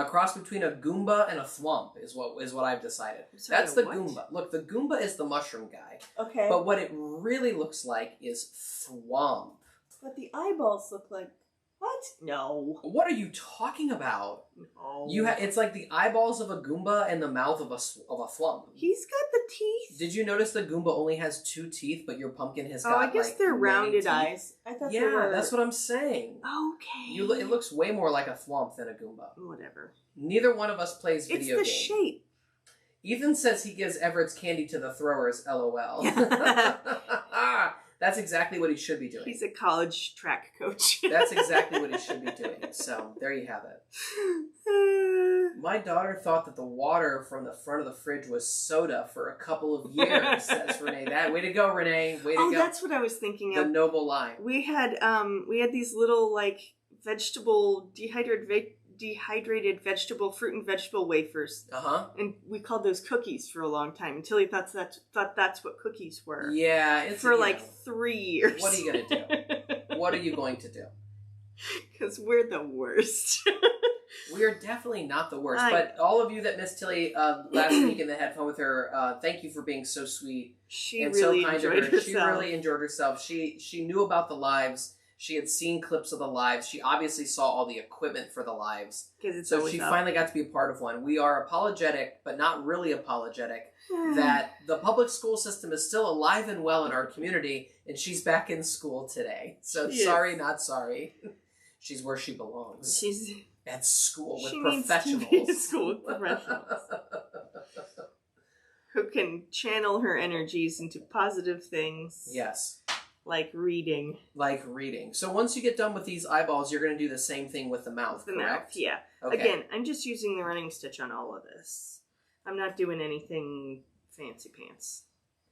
Cross between a Goomba and a Thwomp is what I've decided. Sorry, that's the what? Goomba. Look, the Goomba is the mushroom guy. Okay. But what it really looks like is Thwomp. But the eyeballs look like... What? No. What are you talking about? No. It's like the eyeballs of a Goomba and the mouth of a Thwomp. He's got the teeth. Did you notice the Goomba only has 2 teeth, but your pumpkin has got I guess like they're many rounded teeth? eyes. I thought they were... Yeah, that's what I'm saying. Okay. It looks way more like a Thwomp than a Goomba. Whatever. Neither one of us plays video games. It's the shape. Ethan says he gives Everett's candy to the throwers, LOL. That's exactly what he should be doing. He's a college track coach. That's exactly what he should be doing. So, there you have it. My daughter thought that the water from the front of the fridge was soda for a couple of years, says Renee. Way to go, Renee. Way to go. Oh, that's what I was thinking of. The noble line. We had these little, like, dehydrated vegetable, fruit and vegetable wafers. Uh-huh. And we called those cookies for a long time until he thought that's what cookies were. Yeah. For 3 years. What are you going to do? What are you going to do? Because we're the worst. We are definitely not the worst. But all of you that missed Tilly last week in the headphone with her, thank you for being so sweet. She really enjoyed herself. She really enjoyed herself. She knew about the lives. She had seen clips of the lives. She obviously saw all the equipment for the lives. So she finally got to be a part of one. We are apologetic, but not really apologetic, that the public school system is still alive and well in our community, and she's back in school today. So sorry, not sorry. She's where she belongs. She's at school with professionals. She needs to be at school with professionals. Who can channel her energies into positive things. Yes. Like reading. So once you get done with these eyeballs, you're going to do the same thing with the mouth, correct? Mouth, yeah. Okay. Again, I'm just using the running stitch on all of this. I'm not doing anything fancy pants.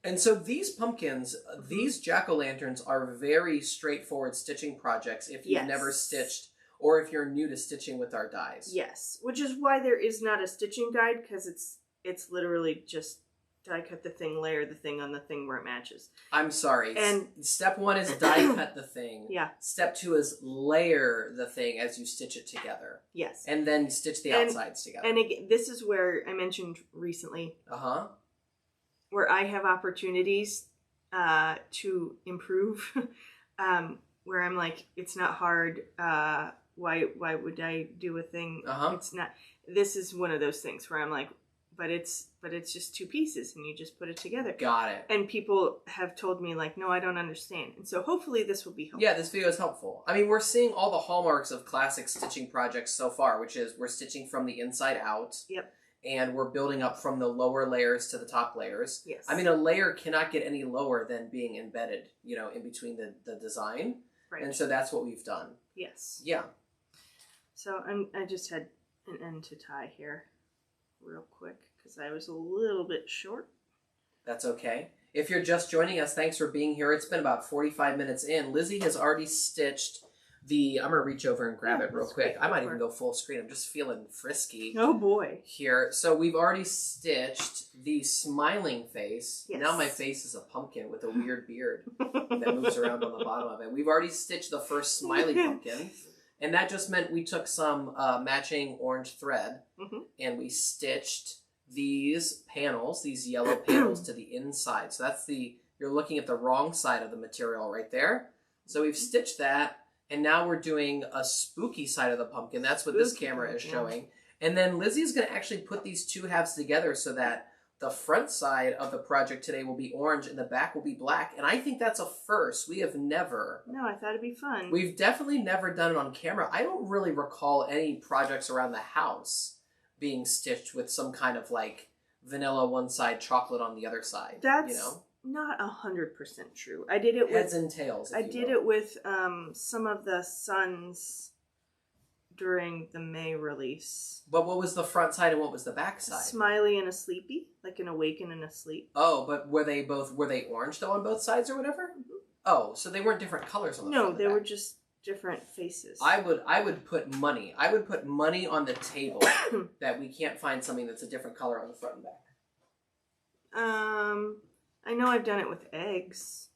And so these pumpkins, these jack-o'-lanterns are very straightforward stitching projects if you've never stitched or if you're new to stitching with our dies. Yes, which is why there is not a stitching guide, because it's literally just die cut the thing, layer the thing on the thing where it matches. I'm sorry. And step 1 is die cut the thing. Yeah. Step 2 is layer the thing as you stitch it together. Yes. And then stitch the outsides together. And again, this is where I mentioned recently. Uh-huh. Where I have opportunities to improve. Where I'm like, it's not hard. Why would I do a thing? Uh-huh. It's not. This is one of those things where I'm like, but it's just 2 pieces and you just put it together. Got it. And people have told me like, no, I don't understand. And so hopefully this will be helpful. Yeah, this video is helpful. I mean, we're seeing all the hallmarks of classic stitching projects so far, which is we're stitching from the inside out. Yep. And we're building up from the lower layers to the top layers. Yes. I mean, a layer cannot get any lower than being embedded, in between the design. Right. And so that's what we've done. Yes. Yeah. So I just had an end to tie here real quick because I was a little bit short. That's okay. If you're just joining us, thanks for being here. It's been about 45 minutes in. Lizzie has already stitched I'm going to reach over and grab it real quick. I might even go full screen. I'm just feeling frisky. Oh, boy. Here. So we've already stitched the smiling face. Yes. Now my face is a pumpkin with a weird beard that moves around on the bottom of it. We've already stitched the first smiley pumpkin. And that just meant we took some matching orange thread and we stitched these panels, these yellow panels to the inside. So that's you're looking at the wrong side of the material right there. So we've stitched that. And now we're doing a spooky side of the pumpkin. That's what this camera is showing. And then Lizzie's going to actually put these 2 halves together so that the front side of the project today will be orange and the back will be black. And I think that's a first. We have never. No, I thought it'd be fun. We've definitely never done it on camera. I don't really recall any projects around the house being stitched with some kind of vanilla one side, chocolate on the other side. That's you know? not 100% true. I did it Heads with and tails. I did it with some of the Suns during the May release. But what was the front side and what was the back side? Smiley and a sleepy, like an awaken and a sleep. Oh, but were they orange though on both sides or whatever? Mm-hmm. Oh, so they weren't different colors on the front and the No, they back. were just different faces. I would put money. I would put money on the table that we can't find something that's a different color on the front and back. I know I've done it with eggs.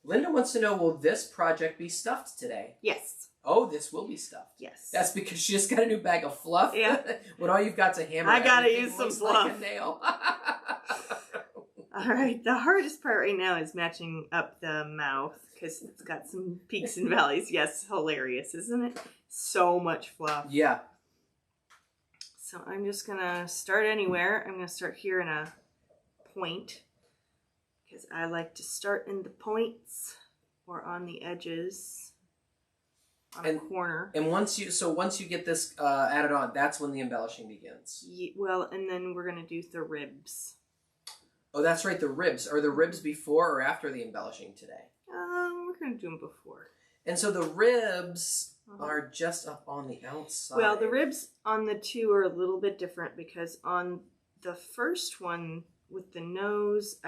Linda wants to know, will this project be stuffed today? Yes. Oh, this will be stuffed. Yes. That's because she just got a new bag of fluff. Yeah. When all you've got to hammer I gotta everything use some looks fluff. like a nail. All right. The hardest part right now is matching up the mouth because it's got some peaks and valleys. Yes, hilarious, isn't it? So much fluff. Yeah. So I'm just gonna start anywhere. I'm gonna start here in a point because I like to start in the points or on the edges on a corner. And once you get this added on, that's when the embellishing begins. Well, and then we're gonna do the ribs. Oh, that's right, the ribs. Are the ribs before or after the embellishing today? We're gonna do them before. And so the ribs are just up on the outside. Well, the ribs on the two are a little bit different because on the first one with the nose,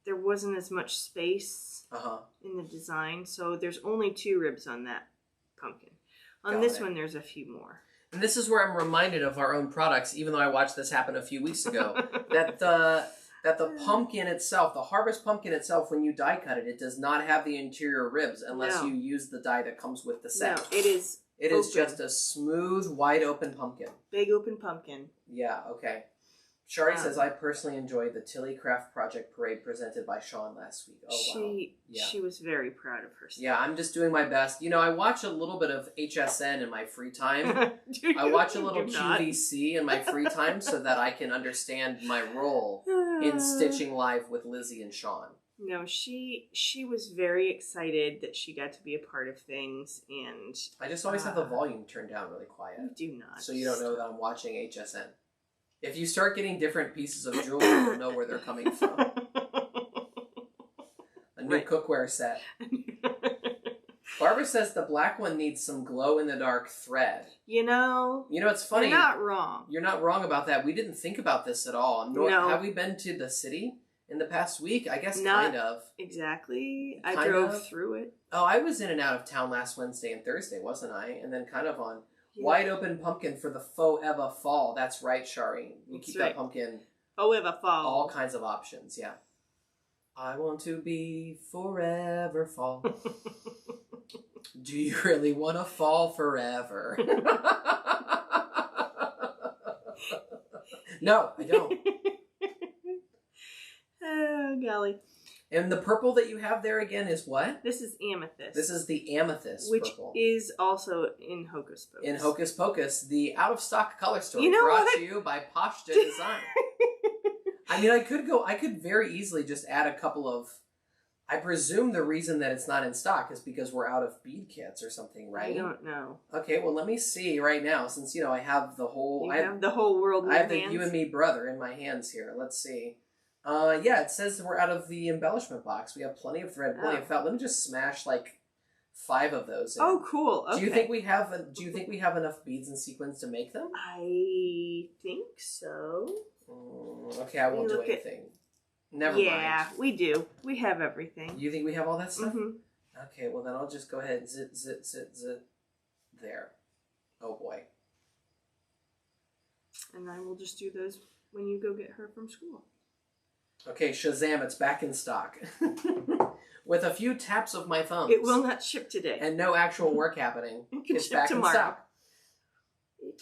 there wasn't as much space in the design, so there's only 2 ribs on that pumpkin. On this one, there's a few more. And this is where I'm reminded of our own products, even though I watched this happen a few weeks ago, that the pumpkin itself, the harvest pumpkin itself, when you die cut it, it does not have the interior ribs unless you use the die that comes with the set. No, it is It is just a smooth, wide open pumpkin. Big open pumpkin. Yeah, okay. Shari says, I personally enjoyed the Tilly Craft Project Parade presented by Sean last week. Oh, wow. She was very proud of herself. Yeah, I'm just doing my best. You know, I watch a little bit of HSN in my free time. I watch a little QVC in my free time so that I can understand my role in Stitching Live with Lizzie and Sean. No, she was very excited that she got to be a part of things, and I just always have the volume turned down really quiet. You do not. So you don't know that I'm watching HSN. If you start getting different pieces of jewelry, you'll know where they're coming from. A new cookware set. Barbara says the black one needs some glow-in-the-dark thread. You know, it's funny. You're not wrong. You're not wrong about that. We didn't think about this at all. No. Have we been to the city in the past week? I guess not kind of. Exactly. I drove through it. Oh, I was in and out of town last Wednesday and Thursday, wasn't I? And then kind of on... Wide open pumpkin for the forever fall. That's right, Shari. You keep that pumpkin. Forever fall. All kinds of options, yeah. I want to be forever fall. Do you really want to fall forever? No, I don't. Oh, golly. And the purple that you have there again is what? This is amethyst. This is the amethyst purple. Which is also in Hocus Pocus. In Hocus Pocus, the out-of-stock color story to you by Pashta Design. I mean, I could very easily just add a couple of... I presume the reason that it's not in stock is because we're out of bead kits or something, right? I don't know. Okay, well, let me see right now, since, I have the whole... I have the whole world in my hands. I have the You and Me brother in my hands here. Let's see. Yeah, it says we're out of the embellishment box. We have plenty of thread, plenty of felt. Let me just smash like 5 of those in. Oh, cool. Okay. Do you think we have enough beads and sequins to make them? I think so. Okay, I won't do anything. Never mind. Yeah, we do. We have everything. You think we have all that stuff? Mm-hmm. Okay, well then I'll just go ahead and zit, zit, zit, zit. There. Oh boy. And I will just do those when you go get her from school. Okay, Shazam, it's back in stock. With a few taps of my thumbs. It will not ship today. And no actual work happening. It's back in stock.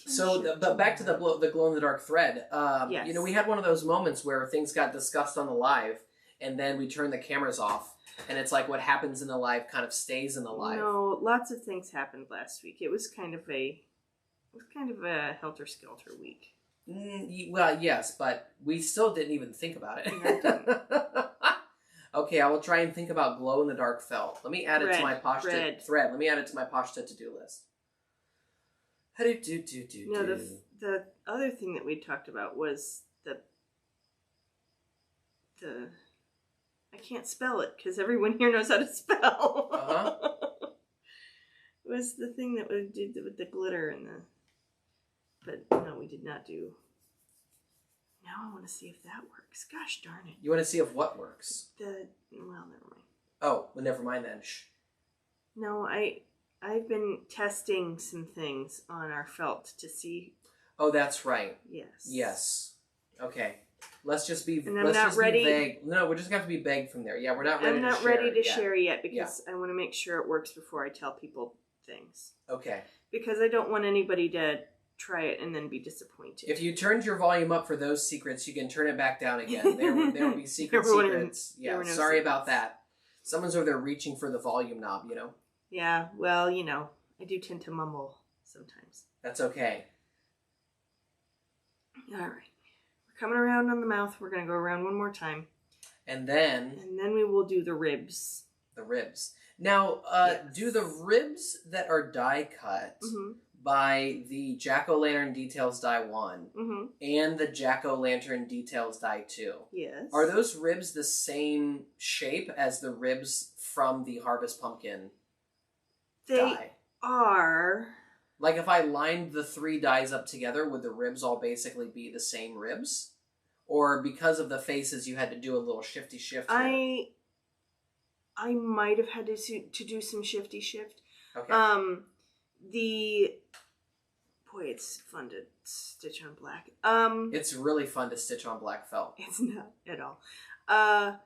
So, but back to the glow-in-the-dark thread. Yes. We had one of those moments where things got discussed on the live, and then we turned the cameras off, and it's like what happens in the live kind of stays in the live. No, lots of things happened last week. It was kind of a helter-skelter week. Well, yes, but we still didn't even think about it. Okay, I will try and think about glow-in-the-dark felt. Let me add it to my Pashta thread. Let me add it to my Pashta to-do list. No, the other thing that we talked about was the I can't spell it because everyone here knows how to spell. Was the thing that we did with the glitter and the, but no, we did not do. Now I want to see if that works. Gosh darn it! You want to see if what works? Well, never mind. Oh, well, never mind then. Shh. No, I've been testing some things on our felt to see. Oh, that's right. Yes. Yes. Okay. Let's just be. And I'm let's not just ready. Be vague. No, we're just gonna have to be vague from there. Yeah, we're not ready. I'm not to share ready to yet. share yet because I want to make sure it works before I tell people things. Okay. Because I don't want anybody to try it and then be disappointed. If you turned your volume up for those secrets, you can turn it back down again. There will be secrets. Yeah, no sorry secrets. about that. Someone's over there reaching for the volume knob, you know? Yeah, well, you know, I do tend to mumble sometimes. That's okay. All right. We're coming around on the mouth. We're going to go around one more time. And then we will do the ribs. The ribs. Now, Yes. do the ribs that are die cut by the Jack-O-Lantern Details Die 1 and the Jack-O-Lantern Details Die 2, Yes. are those ribs the same shape as the ribs from the Harvest Pumpkin die? They are. Like if I lined the 3 dies up together, would the ribs all basically be the same ribs? Or because of the faces, you had to do a little shifty shift here? I might have had to do some shifty shift. Okay. It's fun to stitch on black. It's really fun to stitch on black felt. It's not at all. I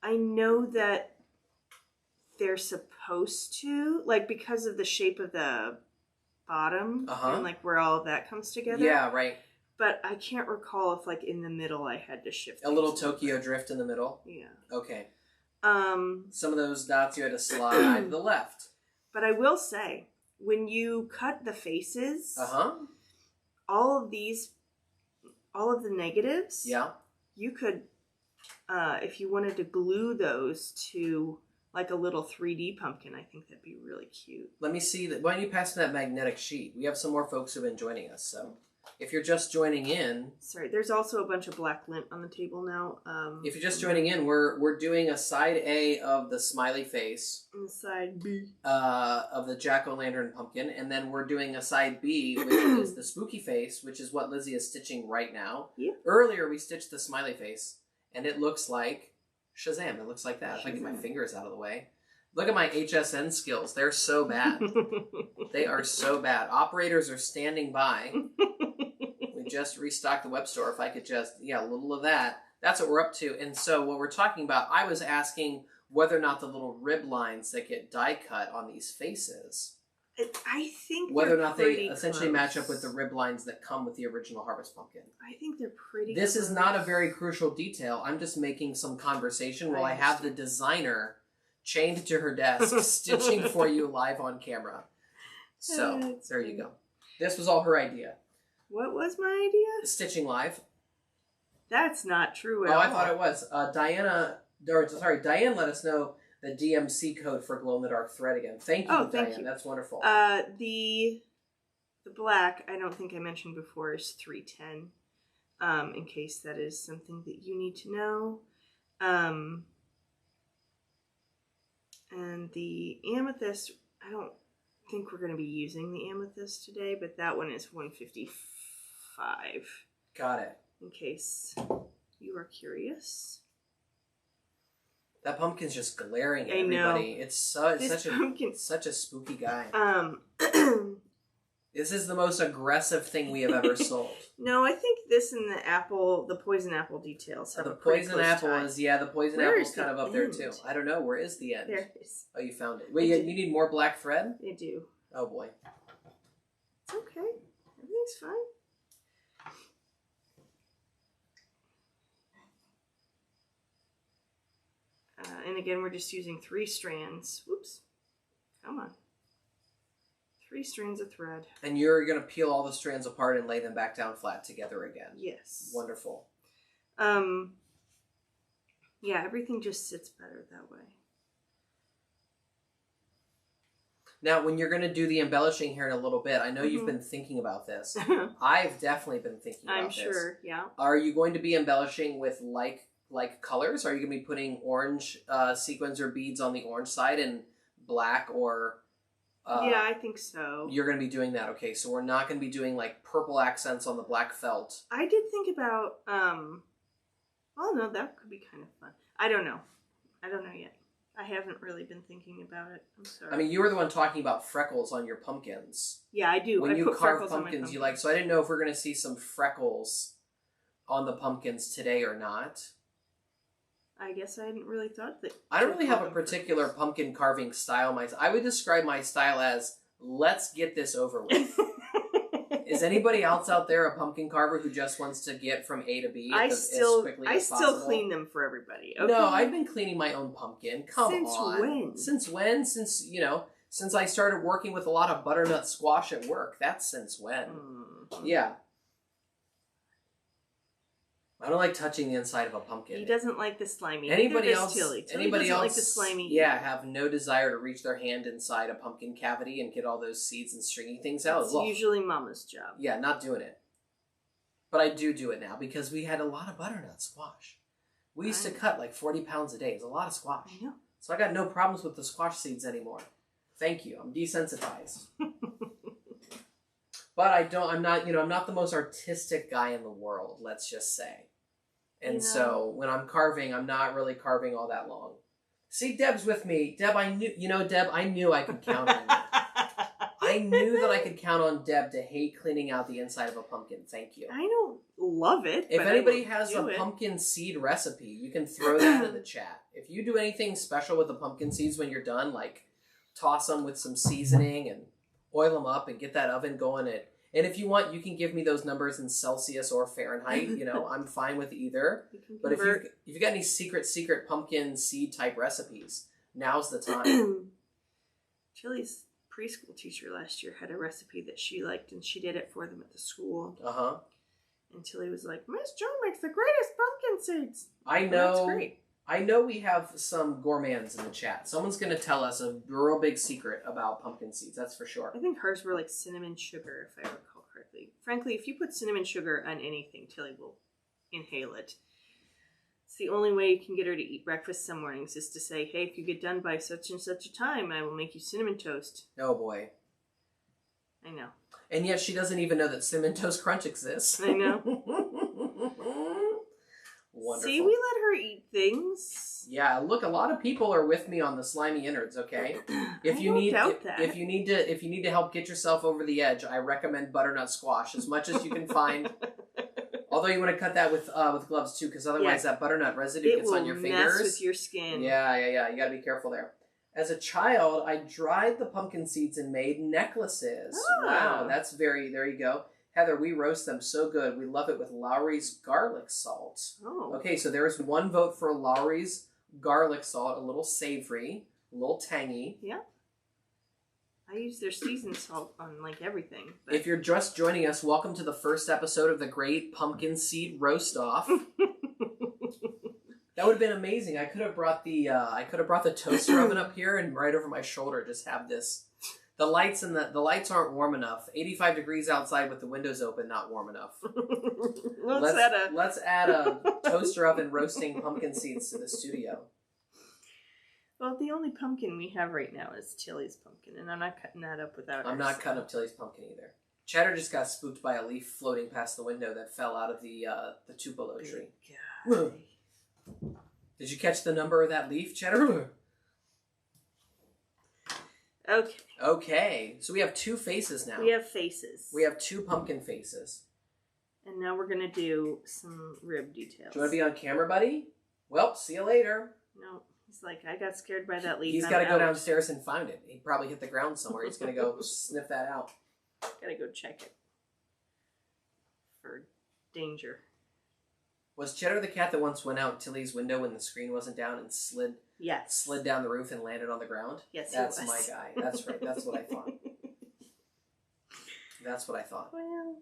know that they're supposed to, like, because of the shape of the bottom and like where all of that comes together. Yeah, right. But I can't recall if, like, in the middle I had to shift a little Tokyo drift in the middle. Yeah. Okay. Some of those dots you had to slide to the left. But I will say, when you cut the faces, all of the negatives, yeah, you could, if you wanted to glue those to like a little 3D pumpkin, I think that'd be really cute. Let me see that. Why don't you pass me that magnetic sheet? We have some more folks who've been joining us, so if you're just joining in, sorry, there's also a bunch of black lint on the table now. If you're just joining in, we're doing a side A of the smiley face, and side B of the Jack-O-Lantern pumpkin, and then we're doing a side B, which is the spooky face, which is what Lizzie is stitching right now. Yeah. Earlier we stitched the smiley face, and it looks like Shazam. It looks like that. If I get my fingers out of the way. Look at my HSN skills. They're so bad. They are so bad. Operators are standing by. We just restocked the web store. If I could just, a little of that. That's what we're up to. And so what we're talking about, I was asking whether or not the little rib lines that get die cut on these faces, I think whether or not they pretty essentially close. match up with the rib lines that come with the original Harvest Pumpkin. I think they're pretty This close. is not a very crucial detail. I'm just making some conversation while I have the designer chained to her desk, stitching for you live on camera. So, there you go. This was all her idea. What was my idea? Stitching live. That's not true at all. Oh, I thought it was. Diane let us know the DMC code for glow in the dark thread again. Thank you, Diane. That's wonderful. The black, I don't think I mentioned before, is 310. In case that is something that you need to know. And the amethyst, I don't think we're going to be using the amethyst today, but that one is 155. Got it. In case you are curious. That pumpkin's just glaring at I know. everybody. It's such a spooky guy. This is the most aggressive thing we have ever sold. No, I think this and the poison apple details have The a pretty poison close apple tie. the poison Where apple's is kind the of up there end? too. I don't know. Where is the end? There it is. Oh, you found it. Wait, you need more black thread? I do. Oh boy. It's okay. Everything's fine. And again, we're just using 3 strands. Whoops. Come on. 3 strands of thread. And you're going to peel all the strands apart and lay them back down flat together again. Yes. Wonderful. Yeah, everything just sits better that way. Now, when you're going to do the embellishing here in a little bit, I know you've been thinking about this. I've definitely been thinking about this. I'm sure, yeah. Are you going to be embellishing with like colors? Are you going to be putting orange sequins or beads on the orange side and black or... yeah, I think so. You're going to be doing that. Okay, so we're not going to be doing like purple accents on the black felt. I did think about, oh no, that could be kind of fun. I don't know yet. I haven't really been thinking about it. I'm sorry. I mean, you were the one talking about freckles on your pumpkins. Yeah, I do. When you put carve freckles on my pumpkins, you like... So I didn't know if we're going to see some freckles on the pumpkins today or not. I guess I hadn't really thought that. I don't really have a particular pumpkin carving style. I would describe my style as, let's get this over with. Is anybody else out there a pumpkin carver who just wants to get from A to B as quickly as possible? I still clean them for everybody. Okay? No, I've been cleaning my own pumpkin. Come on. Since when? Since when? Since I started working with a lot of butternut squash at work. That's since when. Yeah. I don't like touching the inside of a pumpkin. He doesn't like the slimy. Anybody else? Tilly Anybody doesn't else? Like the slimy. Yeah, have no desire to reach their hand inside a pumpkin cavity and get all those seeds and stringy things out. It's usually Mama's job. Yeah, not doing it. But I do it now because we had a lot of butternut squash. We used to cut like 40 pounds a day. It's a lot of squash. I know. So I got no problems with the squash seeds anymore. Thank you. I'm desensitized. But I'm not the most artistic guy in the world, let's just say. And so when I'm carving, I'm not really carving all that long. See, Deb's with me. Deb, I knew I could count on you. I knew that I could count on Deb to hate cleaning out the inside of a pumpkin. Thank you. I don't love it. If anybody has a pumpkin seed recipe, you can throw that in the chat. If you do anything special with the pumpkin seeds when you're done, like toss them with some seasoning and oil them up and get that oven going. And if you want, you can give me those numbers in Celsius or Fahrenheit. I'm fine with either. But if you got any secret pumpkin seed type recipes, now's the time. Chili's preschool teacher last year had a recipe that she liked, and she did it for them at the school. And Tilly was like, "Miss Jo makes the greatest pumpkin seeds." I know. That's great. I know we have some gourmands in the chat. Someone's going to tell us a real big secret about pumpkin seeds, that's for sure. I think hers were like cinnamon sugar, if I recall correctly. Frankly, if you put cinnamon sugar on anything, Tilly will inhale it. It's the only way you can get her to eat breakfast some mornings is to say, "Hey, if you get done by such and such a time, I will make you cinnamon toast." Oh boy. I know. And yet she doesn't even know that Cinnamon Toast Crunch exists. I know. Wonderful. See, we let her eat things. Yeah, look, a lot of people are with me on the slimy innards, okay? If you need to help get yourself over the edge, I recommend butternut squash as much as you can find. Although you want to cut that with gloves too, because otherwise that butternut residue gets on your fingers. It will mess with your skin. Yeah. You got to be careful there. As a child, I dried the pumpkin seeds and made necklaces. Oh. Wow, there you go. Heather, we roast them so good. We love it with Lowry's garlic salt. Oh. Okay, so there's one vote for Lowry's garlic salt. A little savory, a little tangy. Yeah. I use their seasoned salt on like everything. But... If you're just joining us, welcome to the first episode of the Great Pumpkin Seed Roast Off. That would have been amazing. I could have brought the toaster oven up here and right over my shoulder just have this. The lights aren't warm enough. 85 degrees outside with the windows open, not warm enough. Let's add a toaster oven roasting pumpkin seeds to the studio. Well, the only pumpkin we have right now is Tilly's pumpkin, and I'm not cutting that up without her. I'm not cutting up Tilly's pumpkin either. Cheddar just got spooked by a leaf floating past the window that fell out of the tupelo tree. God. Did you catch the number of that leaf, Cheddar? Okay. So we have two faces now. We have faces. We have two pumpkin faces. And now we're going to do some rib details. Do you want to be on camera, buddy? Well, see you later. No. He's like, I got scared by that leaf. He's got to go downstairs and find it. He probably hit the ground somewhere. He's going to go sniff that out. Got to go check it. For danger. Was Cheddar the cat that once went out Tilly's window when the screen wasn't down and slid down the roof and landed on the ground? Yes, That's my guy. That's right. That's what I thought. That's what I thought. Well,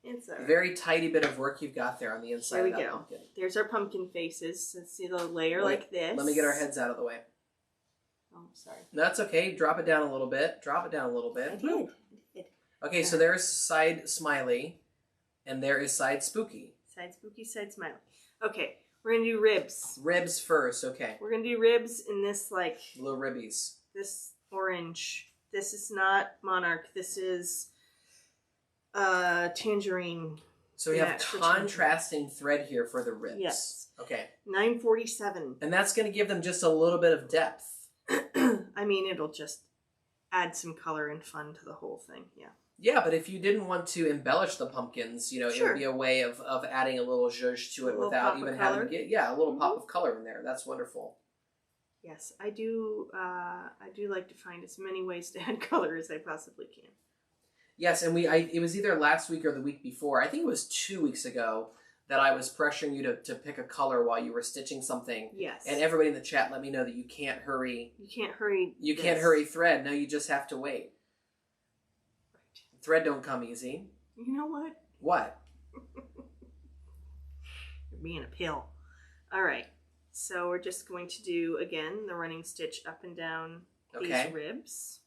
it's a very tidy bit of work you've got there on the inside of that pumpkin. There's our pumpkin faces. Let's see the layer like this. Let me get our heads out of the way. Oh, sorry. That's okay. Drop it down a little bit. Drop it down a little I bit. did. Okay, so there's side smiley, and there is side spooky. Side spooky, side smiley. Okay, we're gonna do ribs. Ribs first, okay. We're gonna do ribs in this like Little ribbies. this orange. This is not monarch. This is tangerine. So we have contrasting thread here for the ribs. Yes. Okay. $9.47. And that's going to give them just a little bit of depth. I mean, it'll just add some color and fun to the whole thing. Yeah. Yeah, but if you didn't want to embellish the pumpkins, you know, Sure. it would be a way of adding a little zhuzh to it without even having to get a little pop of color in there. That's wonderful. Yes, I do like to find as many ways to add color as I possibly can. Yes, and it was either last week or the week before. I think it was 2 weeks ago that I was pressuring you to pick a color while you were stitching something. Yes. And everybody in the chat let me know that you can't hurry. You can't hurry. You can't hurry thread. No, you just have to wait. Right. Thread don't come easy. You know what? What? You're being a pill. All right. So we're just going to do, again, the running stitch up and down these ribs.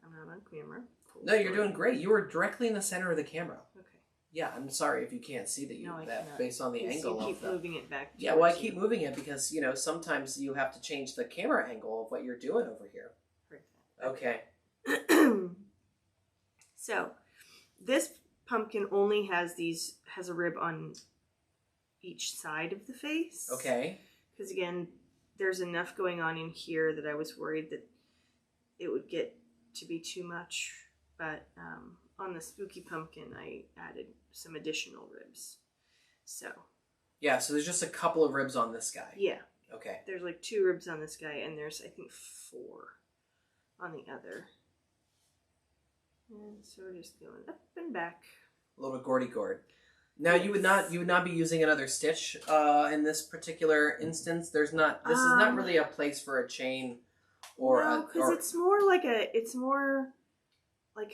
I'm not on camera. No, you're doing great. You were directly in the center of the camera. Okay. Yeah, I'm sorry if you can't see that cannot. Based on the angle you of keep moving it back. Yeah, well, I keep moving it because, you know, sometimes you have to change the camera angle of what you're doing over here. Okay. So, this pumpkin only has a rib on each side of the face. Okay. Because again, there's enough going on in here that I was worried that it would get to be too much. But on the spooky pumpkin, I added some additional ribs. So. Yeah, so there's just a couple of ribs on this guy. Yeah. Okay. There's like 2 ribs on this guy, and there's, I think, 4 on the other. And so we're just going up and back. A little gordy gourd. Now you would not be using another stitch in this particular instance. This is not really a place for a chain or because it's more like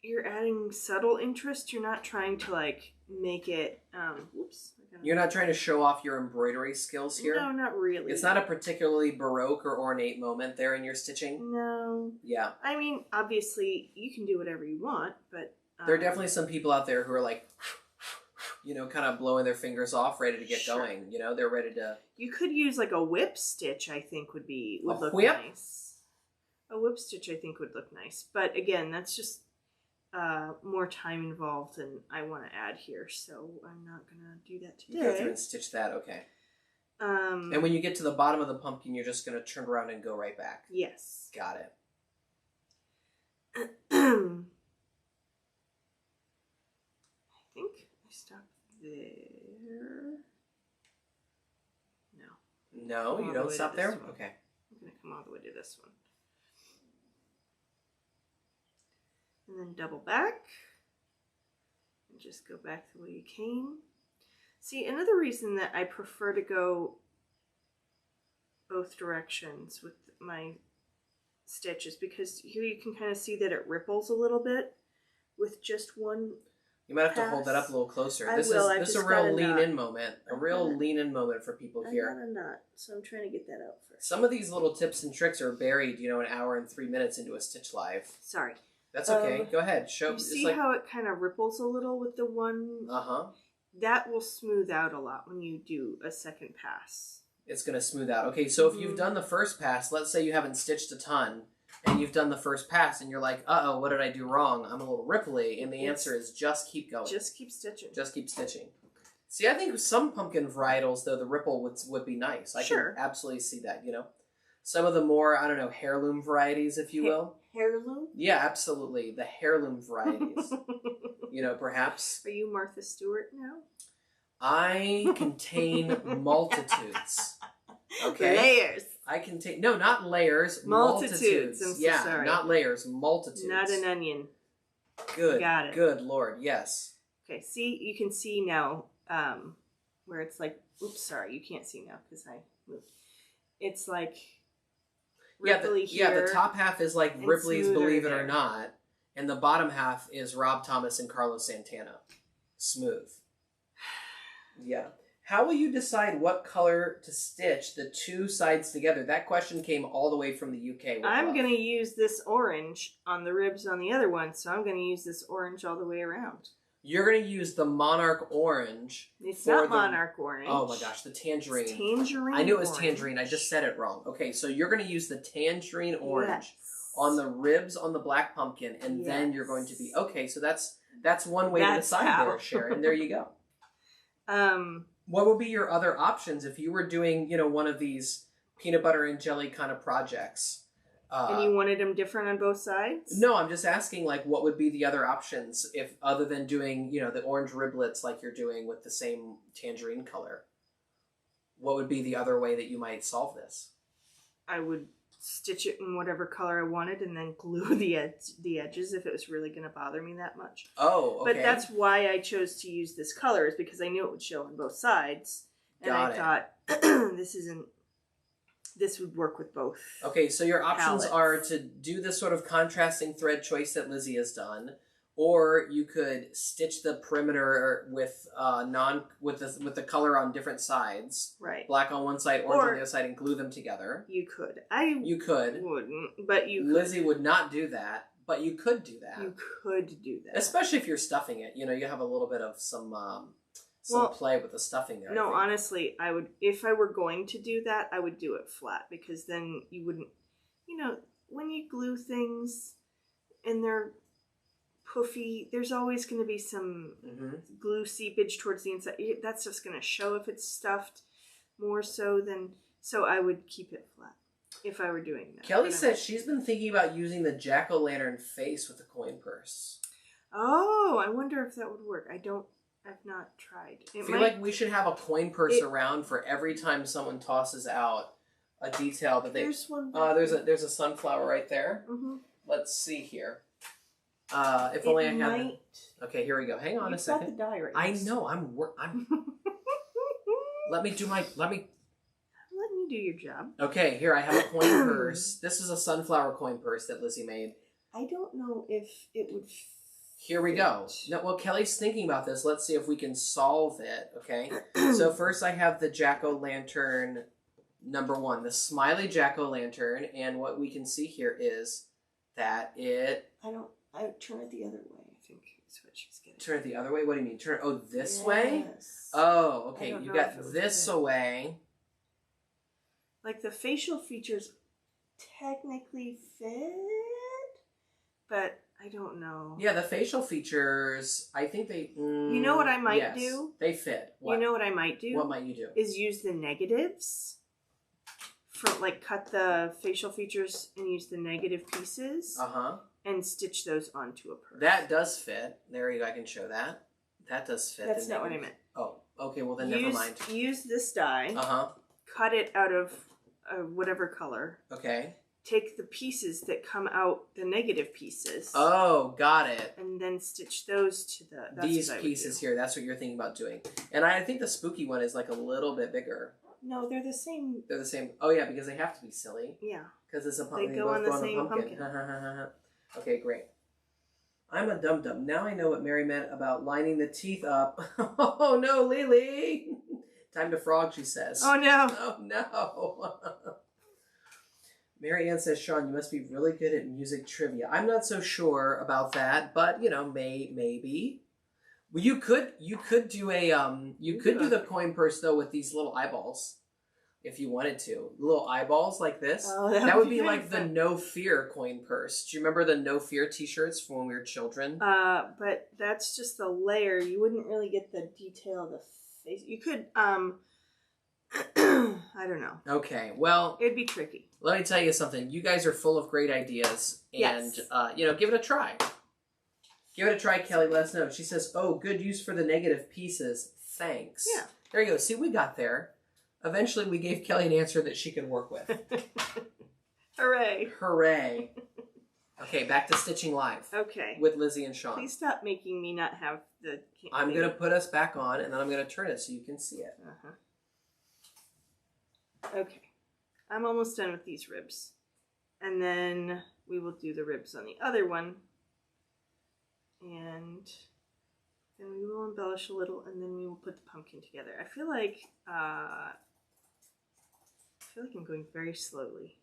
you're adding subtle interest. You're not trying to like make it You're not trying to show off your embroidery skills here? No, not really. It's not a particularly baroque or ornate moment there in your stitching? No. Yeah. I mean, obviously, you can do whatever you want, but... there are definitely some people out there who are like, you know, kind of blowing their fingers off, ready to get going. You know, they're ready to... You could use like a whip stitch, I think, would look whip? nice. A whip stitch, I think, would look nice. But again, that's just more time involved than I want to add here, so I'm not going to do that today. You go through and stitch that, okay. And when you get to the bottom of the pumpkin, you're just going to turn around and go right back. Yes. Got it. I think I stopped there. No. No, you don't stop there? Okay. I'm going to come all the way to this one. And then double back. And just go back the way you came. See, another reason that I prefer to go both directions with my stitch is because here you can kind of see that it ripples a little bit with just one. You might have to hold that up a little closer. This is a real lean-in moment. A real lean-in moment for people here. I got a knot, so I'm trying to get that out first. Some of these little tips and tricks are buried, you know, an hour and 3 minutes into a Stitch Live. Sorry. That's okay. Go ahead. Show. You see how it kind of ripples a little with the one? Uh-huh. That will smooth out a lot when you do a second pass. It's going to smooth out. Okay, so if you've done the first pass, let's say you haven't stitched a ton, and you've done the first pass, and you're like, uh-oh, what did I do wrong? I'm a little ripply, and the answer is just keep going. Just keep stitching. Just keep stitching. See, I think with some pumpkin varietals, though, the ripple would be nice. I can absolutely see that, you know. Some of the more, I don't know, heirloom varieties, if you will. Heirloom? Yeah, absolutely. The heirloom varieties. You know, perhaps. Are you Martha Stewart now? I contain multitudes. Okay? Layers. I contain, no, not layers. Multitudes. I'm so sorry. Not layers, multitudes. Not an onion. Good. Got it. Good Lord, yes. Okay, see, you can see now where it's like, oops, sorry, you can't see now because I moved. It's like Ripley here. The top half is like Ripley's Believe It or Not, and the bottom half is Rob Thomas and Carlos Santana. Smooth. Yeah. How will you decide what color to stitch the two sides together? That question came all the way from the UK. I'm going to use this orange on the ribs on the other one, so I'm going to use this orange all the way around. You're going to use the monarch orange. It's not monarch orange. Oh my gosh, the tangerine. It's tangerine. I knew it was orange. tangerine. I just said it wrong. Okay, so you're going to use the tangerine orange Yes. on the ribs on the black pumpkin, and then you're going to be okay. So that's one way to decide how. there, Sharon. There you go. What would be your other options if you were doing, one of these peanut butter and jelly kind of projects? And you wanted them different on both sides? No, I'm just asking, like, what would be the other options if, other than doing, the orange riblets like you're doing with the same tangerine color? What would be the other way that you might solve this? I would stitch it in whatever color I wanted and then glue the edges if it was really going to bother me that much. Oh, okay. But that's why I chose to use this color, is because I knew it would show on both sides. And I thought, this would work with both. Okay, so your options palettes. are to do this sort of contrasting thread choice that Lizzie has done, or you could stitch the perimeter with with the color on different sides. Right. Black on one side, orange on the other side, and glue them together. You could. You could. Wouldn't, but you could. Lizzie would not do that, but you could do that. You could do that. Especially if you're stuffing it. You have a little bit of some play with the stuffing there. No, honestly, I would, if I were going to do that, I would do it flat, because then you wouldn't, when you glue things and they're puffy, there's always going to be some glue seepage towards the inside. That's just going to show if it's stuffed more so than, so I would keep it flat if I were doing that. Kelly says she's been thinking about using the jack-o'-lantern face with a coin purse. Oh, I wonder if that would work. I've not tried. I feel like we should have a coin purse around for every time someone tosses out a detail that they. There's one. There's a sunflower right there. Mm-hmm. Let's see here. If only I had. Okay, here we go. Hang on a second. You've got the die right. I know. I'm. Let me. I'm letting you do your job. Okay, here I have a coin purse. This is a sunflower coin purse that Lizzie made. I don't know if it would. Here we go. No, well, Kelly's thinking about this. Let's see if we can solve it, okay? So first I have the jack-o'-lantern number 1, the smiley jack-o'-lantern, and what we can see here is that it... I turn it the other way, I think is what she's getting. Turn it the other way? What do you mean? This way? Oh, okay. You got this away. Like the facial features technically fit, but... I don't know. Yeah, the facial features, I think they... you know what I might do? They fit. What? You know what I might do? What might you do? Is use the negatives. Cut the facial features and use the negative pieces. Uh-huh. And stitch those onto a purse. That does fit. There you go. I can show that. That does fit. That's not what I meant. Oh, okay. Well, then never mind. Use this die. Uh-huh. Cut it out of whatever color. Okay. Take the pieces that come out, the negative pieces. Oh, got it. And then stitch those to these pieces here. That's what you're thinking about doing. And I think the spooky one is like a little bit bigger. No, they're the same. They're the same. Oh, yeah, because they have to be silly. Yeah. Because it's a pumpkin. They go on the same pumpkin. Okay, great. I'm a dum-dum. Now I know what Mary meant about lining the teeth up. Oh, no, Lily. Time to frog, she says. Oh, no. Oh, no. Mary Ann says, Sean, you must be really good at music trivia. I'm not so sure about that, but maybe. Well, you could do the coin purse though with these little eyeballs, if you wanted to. Little eyeballs like this. Oh, that would be like the No Fear coin purse. Do you remember the No Fear T-shirts from when we were children? But that's just the layer. You wouldn't really get the detail of the face. You could I don't know. Okay, well... It'd be tricky. Let me tell you something. You guys are full of great ideas. And, yes. Give it a try. Give it a try, Kelly. Let us know. She says, oh, good use for the negative pieces. Thanks. Yeah. There you go. See, we got there. Eventually, we gave Kelly an answer that she could work with. Hooray. Hooray. Okay, back to Stitching Live. Okay. With Lizzie and Sean. Please stop making me not have the... I'm going to put us back on, and then I'm going to turn it so you can see it. Uh-huh. Okay, I'm almost done with these ribs. And then we will do the ribs on the other one. And then we will embellish a little, and then we will put the pumpkin together. I feel like I'm going very slowly.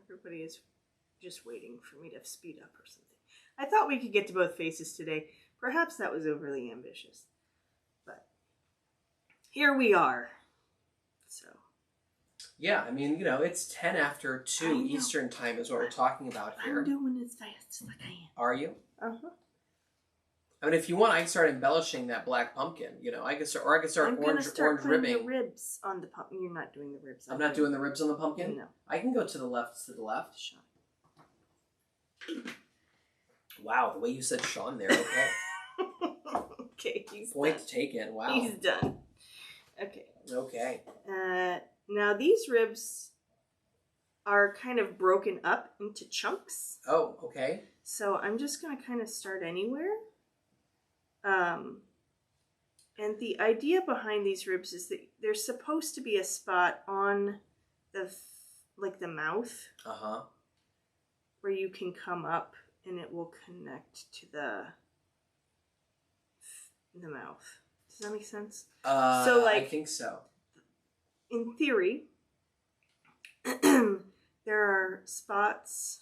Everybody is just waiting for me to speed up or something. I thought we could get to both faces today. Perhaps that was overly ambitious. But here we are. So. Yeah, I mean, you know, it's 10 after 2 Eastern time is what we're talking about here. I'm doing as fast like I am. Are you? Uh-huh. I mean, if you want, I can start embellishing that black pumpkin. You know, I can start orange ribbing. The ribs on the pumpkin. You're not doing the ribs. I'm not doing the ribs on the pumpkin? No. I can go to the left. Sean. Wow, the way you said Sean there, okay. Okay, he's Point done. taken, wow. He's done. Okay. Okay. Now these ribs are kind of broken up into chunks. Oh, okay. So I'm just going to kind of start anywhere. And the idea behind these ribs is that there's supposed to be a spot on the mouth. Uh-huh. Where you can come up and it will connect to the mouth. Does that make sense? So, I think so. In theory, there are spots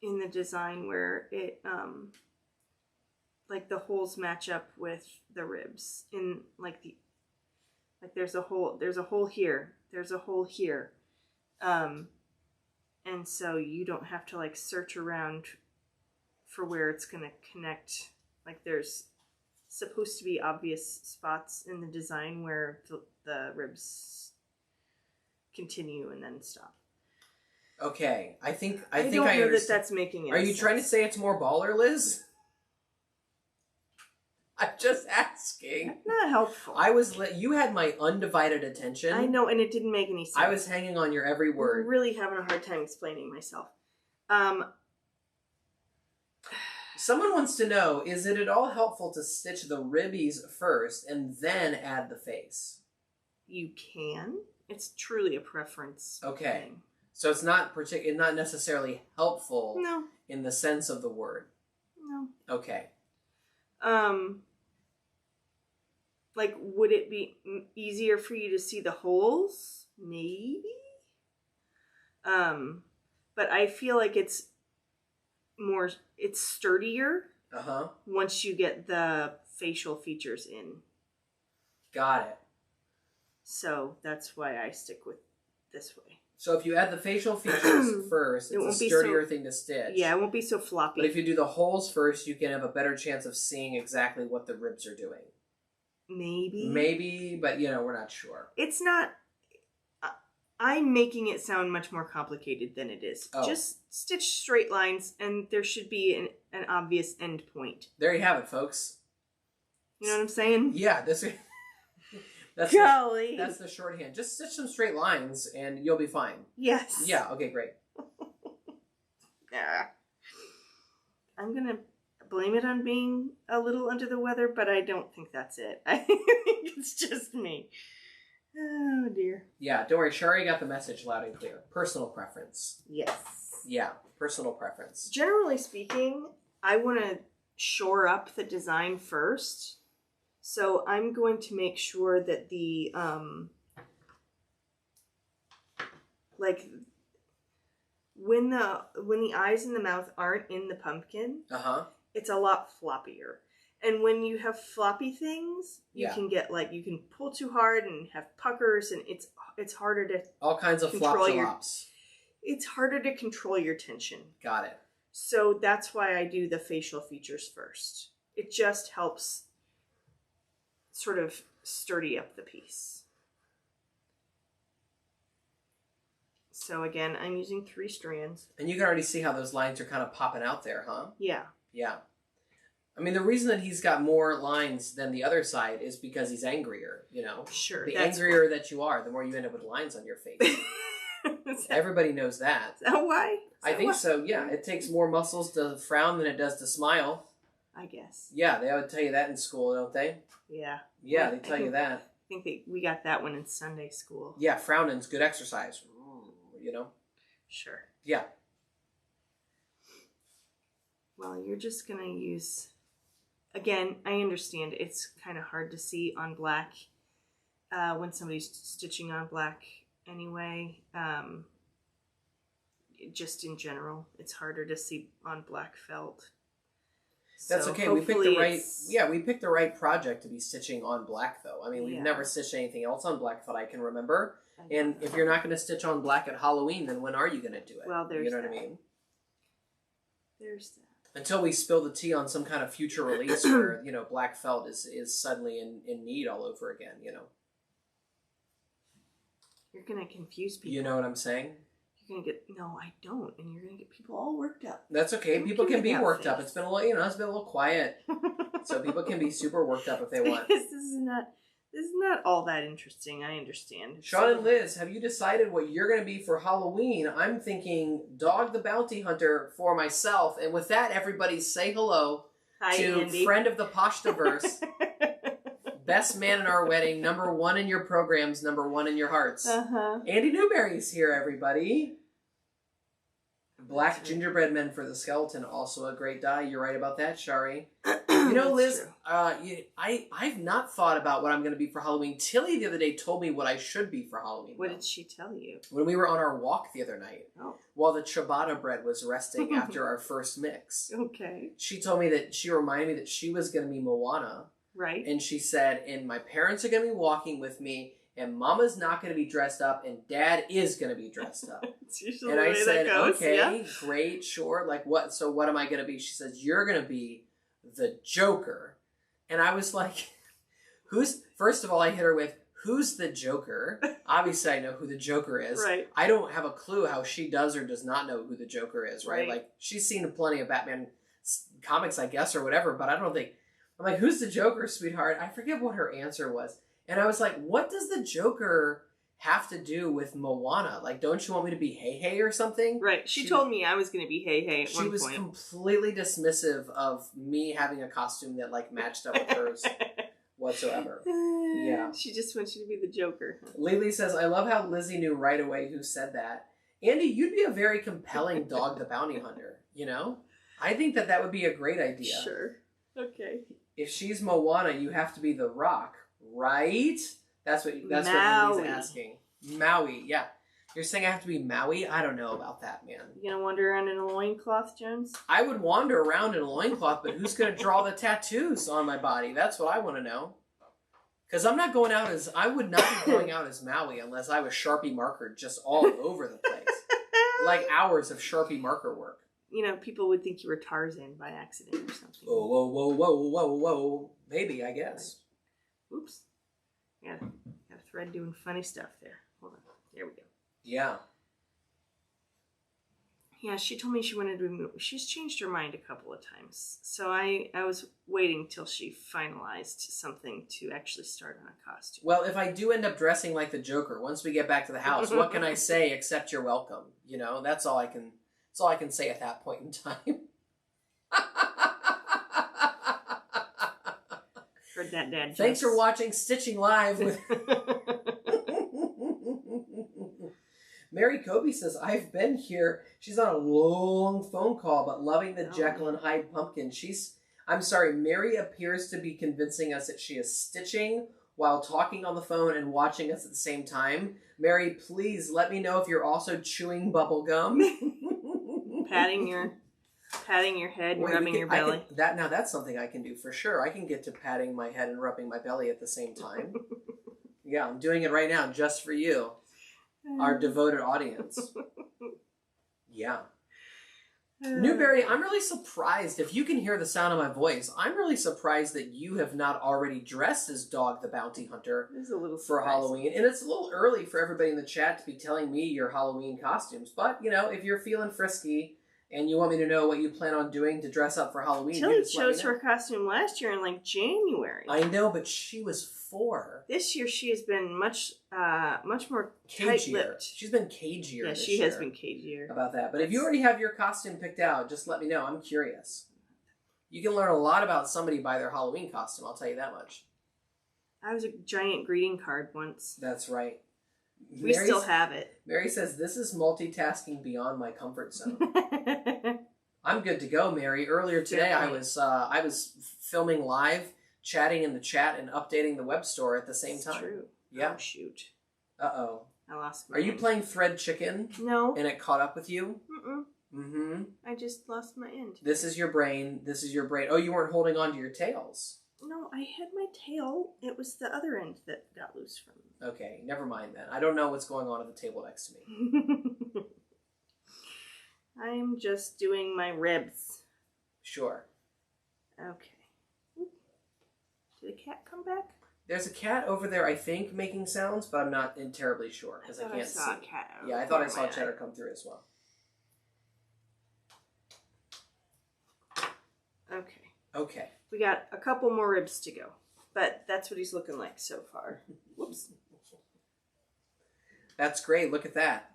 in the design where it, like the holes match up with the ribs. There's a hole here. There's a hole here. And so you don't have to like search around for where it's going to connect. Like there's supposed to be obvious spots in the design where the ribs continue and then stop. Okay, I think I don't know that that's making any sense. Are you trying to say it's more baller, Liz? I'm just asking. Not helpful. You had my undivided attention. I know, and it didn't make any sense. I was hanging on your every word. I'm really having a hard time explaining myself. Someone wants to know, is it at all helpful to stitch the ribbies first and then add the face? You can. It's truly a preference thing. So it's not not necessarily helpful No. in the sense of the word. No. Okay. Like, would it be easier for you to see the holes? Maybe. But I feel like it's sturdier. Uh-huh. Once you get the facial features in. Got it. So that's why I stick with this way. So if you add the facial features first, it's a sturdier thing to stitch. Yeah, it won't be so floppy. But if you do the holes first, you can have a better chance of seeing exactly what the ribs are doing. Maybe, but we're not sure. It's not. I'm making it sound much more complicated than it is. Oh. Just stitch straight lines, and there should be an obvious end point. There you have it, folks. You know what I'm saying? Yeah, that's Golly. That's the shorthand. Just stitch some straight lines, and you'll be fine. Yes. Yeah. Okay. Great. Yeah. I'm gonna blame it on being a little under the weather, but I don't think that's it. I think it's just me. Oh dear. Yeah, don't worry. Shari got the message loud and clear. Personal preference. Yes. Yeah, personal preference. Generally speaking, I want to shore up the design first. So I'm going to make sure that the, when the eyes and the mouth aren't in the pumpkin, it's a lot floppier. And when you have floppy things, you can get you can pull too hard and have puckers, and it's harder to all kinds of flops. It's harder to control your tension. Got it. So that's why I do the facial features first. It just helps sort of sturdy up the piece. So again, I'm using 3 strands. And you can already see how those lines are kind of popping out there, huh? Yeah. Yeah. I mean, the reason that he's got more lines than the other side is because he's angrier, Sure. The angrier that you are, the more you end up with lines on your face. Everybody knows that. Is that why? I think so, yeah. It takes more muscles to frown than it does to smile. I guess. Yeah, they would tell you that in school, don't they? Yeah. Yeah, they tell you that. I think we got that one in Sunday school. Yeah, frowning's good exercise. Sure. Yeah. Well, you're just going to use again, I understand it's kind of hard to see on black when somebody's stitching on black anyway. Just in general, it's harder to see on black felt. That's So okay. We picked the right. it's- Yeah, we picked the right project to be stitching on black, though. I mean, we've Yeah. never stitched anything else on black that I can remember. I don't And know. if you're not going to stitch on black at Halloween, then when are you going to do it? Well, there's you know what that. I mean. There's that. Until we spill the tea on some kind of future release where black felt is suddenly in need all over again. You're gonna confuse people. You know what I'm saying? You're gonna get no, I don't, and you're gonna get people all worked up. That's okay. Don't People give can me be that worked up. face. It's been a little, it's been a little quiet, so people can be super worked up if they want. This is not all that interesting. I understand. Sean and Liz, have you decided what you're going to be for Halloween? I'm thinking Dog the Bounty Hunter for myself. And with that, everybody say hello Hi, to Andy. friend of the Poshtaverse, best man in our wedding, number one in your programs, number one in your hearts. Andy Newberry's here, everybody. Black That's right. gingerbread men for the skeleton, also a great dye. You're right about that, Shari. That's Liz, true. I've not thought about what I'm going to be for Halloween. Tilly the other day told me what I should be for Halloween. What though. did she tell you? When we were on our walk the other night, Oh, while the ciabatta bread was resting after our first mix, okay. she told me that she reminded me that she was going to be Moana, Right. and she said, and my parents are going to be walking with me, and Mama's not going to be dressed up, and Dad is going to be dressed up. It's usually And the I way said, that goes. okay, Yeah. great, sure. Like, what? So what am I going to be? She says, you're going to be the Joker. And I was like, first of all, I hit her with, who's the Joker? Obviously, I know who the Joker is. Right. I don't have a clue how she does or does not know who the Joker is, right? Right. Like, she's seen plenty of Batman comics, I guess, or whatever, but I don't think, I'm like, who's the Joker, sweetheart? I forget what her answer was. And I was like, what does the Joker have to do with Moana? Like, don't you want me to be Hey Hey or something? Right. She told me I was going to be Hey Hey at She one was point. completely dismissive of me having a costume that, like, matched up with hers whatsoever. Yeah. She just wants you to be the Joker. Lily says, I love how Lizzie knew right away who said that. Andy, you'd be a very compelling Dog the Bounty Hunter, I think that would be a great idea. Sure. Okay. If she's Moana, you have to be The Rock, right? That's what Lily's Maui. asking. Maui, yeah. You're saying I have to be Maui? I don't know about that, man. You gonna wander around in a loincloth, Jones? I would wander around in a loincloth, but who's going to draw the tattoos on my body? That's what I want to know. Because I would not be going out as Maui unless I was Sharpie markered just all over the place. Like hours of Sharpie marker work. People would think you were Tarzan by accident or something. Whoa, whoa, whoa, whoa, whoa, whoa. Maybe, I guess. Oops. Got a thread doing funny stuff there. Hold on. There we go. Yeah. Yeah, she told me she wanted to move. She's changed her mind a couple of times. So I was waiting till she finalized something to actually start on a costume. Well, if I do end up dressing like the Joker, once we get back to the house, what can I say except you're welcome? That's all I can say at that point in time. Heard that, Dad. Thanks for watching Stitching Live with Mary Kobe says, I've been here. She's on a long phone call, but loving the Jekyll and Hyde pumpkin. I'm sorry, Mary appears to be convincing us that she is stitching while talking on the phone and watching us at the same time. Mary, please let me know if you're also chewing bubble gum. patting your head and rubbing your belly. That's something I can do for sure. I can get to patting my head and rubbing my belly at the same time. Yeah, I'm doing it right now just for you, our devoted audience. Yeah. Newberry, I'm really surprised. If you can hear the sound of my voice, I'm really surprised that you have not already dressed as Dog the Bounty Hunter It's a little for Halloween. And it's a little early for everybody in the chat to be telling me your Halloween costumes. But, if you're feeling frisky and you want me to know what you plan on doing to dress up for Halloween, Tilly just let me chose know. her costume last year in January. I know, but she was 4. This year she has been much more Cagier. tight-lipped. She's been cagier. Yeah, this she has year been cagier. about that. But if you already have your costume picked out, just let me know. I'm curious. You can learn a lot about somebody by their Halloween costume. I'll tell you that much. I was a giant greeting card once. That's right. We still have it. Mary says, this is multitasking beyond my comfort zone. I'm good to go, Mary. Earlier today, I was filming live, chatting in the chat, and updating the web store at the same time. True. Yeah. Oh, shoot. Uh-oh. I lost my Are you end. playing Thread Chicken? No. And it caught up with you? Mm-mm. Mm-hmm. I just lost my end. This is your brain. This is your brain. Oh, you weren't holding on to your tails. No, I had my tail. It was the other end that got loose from me. Okay, never mind then. I don't know what's going on at the table next to me. I'm just doing my ribs. Sure. Okay. Did the cat come back? There's a cat over there, I think, making sounds, but I'm not terribly sure because I can't see. I saw a cat. Yeah, I thought I saw Cheddar come through as well. Okay. Okay. We got a couple more ribs to go, but that's what he's looking like so far. Whoops. That's great. Look at that.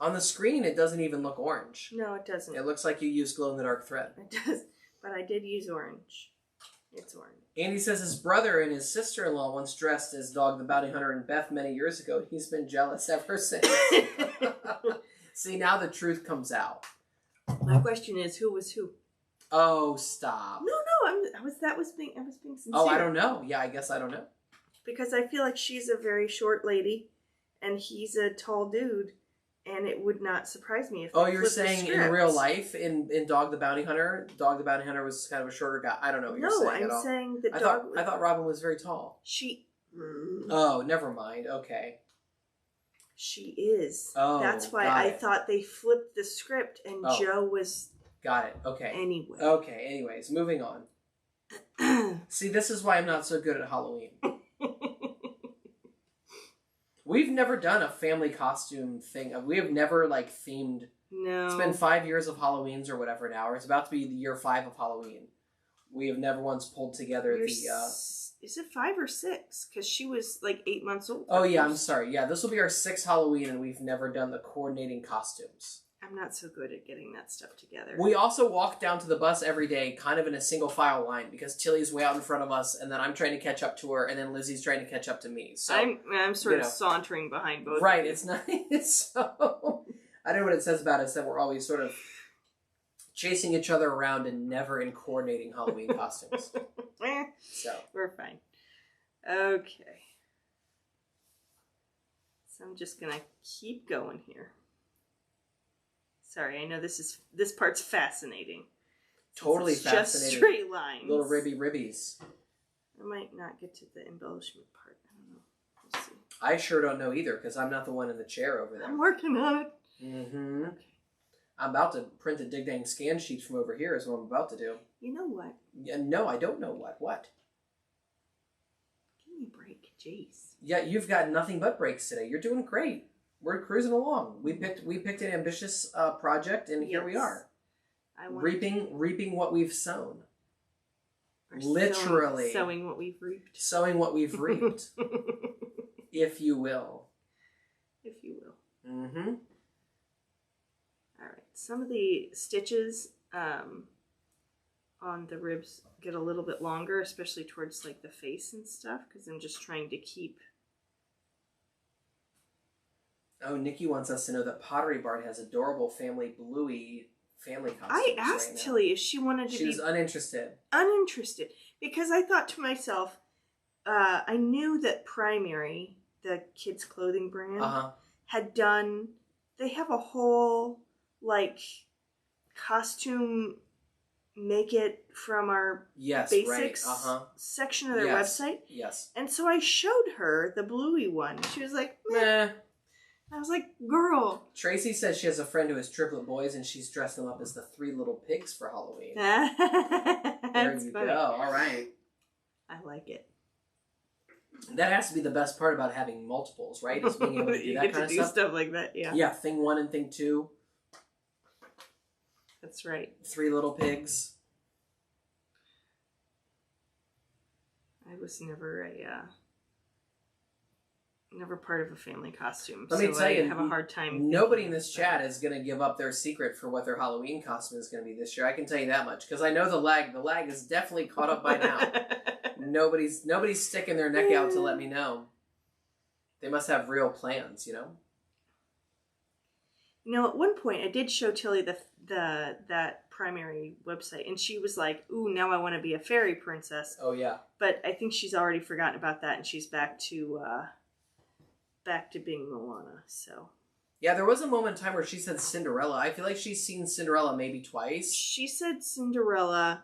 On the screen, it doesn't even look orange. No, it doesn't. It looks like you used glow-in-the-dark thread. It does, but I did use orange. It's orange. Andy says his brother and his sister-in-law once dressed as Dog the Bounty Hunter and Beth many years ago. He's been jealous ever since. See, now the truth comes out. My question is, who was who? Oh, stop. No, I was being sincere. Oh, I don't know. Yeah, I guess I don't know. Because I feel like she's a very short lady, and he's a tall dude, and it would not surprise me if. Oh, they you're flipped the saying in script. real life, in Dog the Bounty Hunter, Dog the Bounty Hunter was kind of a shorter guy. I don't know what you're saying at all. I'm saying the I dog. I thought Robin was very tall. She. Oh, never mind. Okay. She is. Oh, that's why got I it. thought they flipped the script, and Oh. Joe was. Got it. Okay. Anyway. Okay. Anyways, moving on. See, this is why I'm not so good at Halloween. We've never done a family costume thing. We have never, like, themed... No. It's been 5 years of Halloweens or whatever now. It's about to be the year 5 of Halloween. We have never once pulled together Is it 5 or 6? Because she was, like, 8 months old. Oh, yeah, I'm sorry. Yeah, this will be our 6th Halloween, and we've never done the coordinating costumes. I'm not so good at getting that stuff together. We also walk down to the bus every day kind of in a single file line because Tilly's way out in front of us, and then I'm trying to catch up to her, and then Lizzie's trying to catch up to me. So I'm sort of sauntering behind both. Right, of you. it's not... So... I don't know what it says about us that we're always sort of chasing each other around and never in coordinating Halloween costumes. So we're fine. Okay. So I'm just gonna keep going here. Sorry, I know this part's fascinating. totally It's fascinating. just straight lines. Little ribbies. I might not get to the embellishment part. I don't know. We'll see. I sure don't know either because I'm not the one in the chair over there. I'm working on it. Mm-hmm. Okay. I'm about to print a dig dang scan sheet from over here is what I'm about to do. You know what? Yeah, no, I don't know what. What? Give me a break. Jeez. Yeah, you've got nothing but breaks today. You're doing great. We're cruising along. We picked an ambitious project, and here we Yes. are, I want reaping what we've sown. or Literally sowing what we've reaped. sowing what we've reaped, if you will. If you will. Mm-hmm. All right. Some of the stitches on the ribs get a little bit longer, especially towards like the face and stuff, because I'm just trying to keep. Oh, Nikki wants us to know that Pottery Barn has adorable family Bluey family costumes. I asked right now. Tilly if she wanted to She be was uninterested. uninterested because I thought to myself, I knew that Primary, the kids' clothing brand, had done. They have a whole like costume make it from our basics section of their website. Yes. And so I showed her the Bluey one. She was like, meh. Meh. I was like, girl. Tracy says she has a friend who has triplet boys and she's dressed them up as the 3 little pigs for Halloween. There you go. All right. I like it. That has to be the best part about having multiples, right? Is being able to do you that get kind to of do stuff. like that, yeah. Yeah, thing 1 and thing 2. That's right. 3 little pigs. I was never never part of a family costume. Let me tell you, I have a hard time. Nobody in this chat is going to give up their secret for what their Halloween costume is going to be this year. I can tell you that much because I know the lag. The lag is definitely caught up by now. Nobody's sticking their neck out to let me know. They must have real plans, you know. At one point I did show Tilly that primary website, and she was like, "Ooh, now I want to be a fairy princess." Oh yeah. But I think she's already forgotten about that, and she's back to being Moana. So. Yeah, there was a moment in time where she said Cinderella. I feel like she's seen Cinderella maybe twice. She said Cinderella.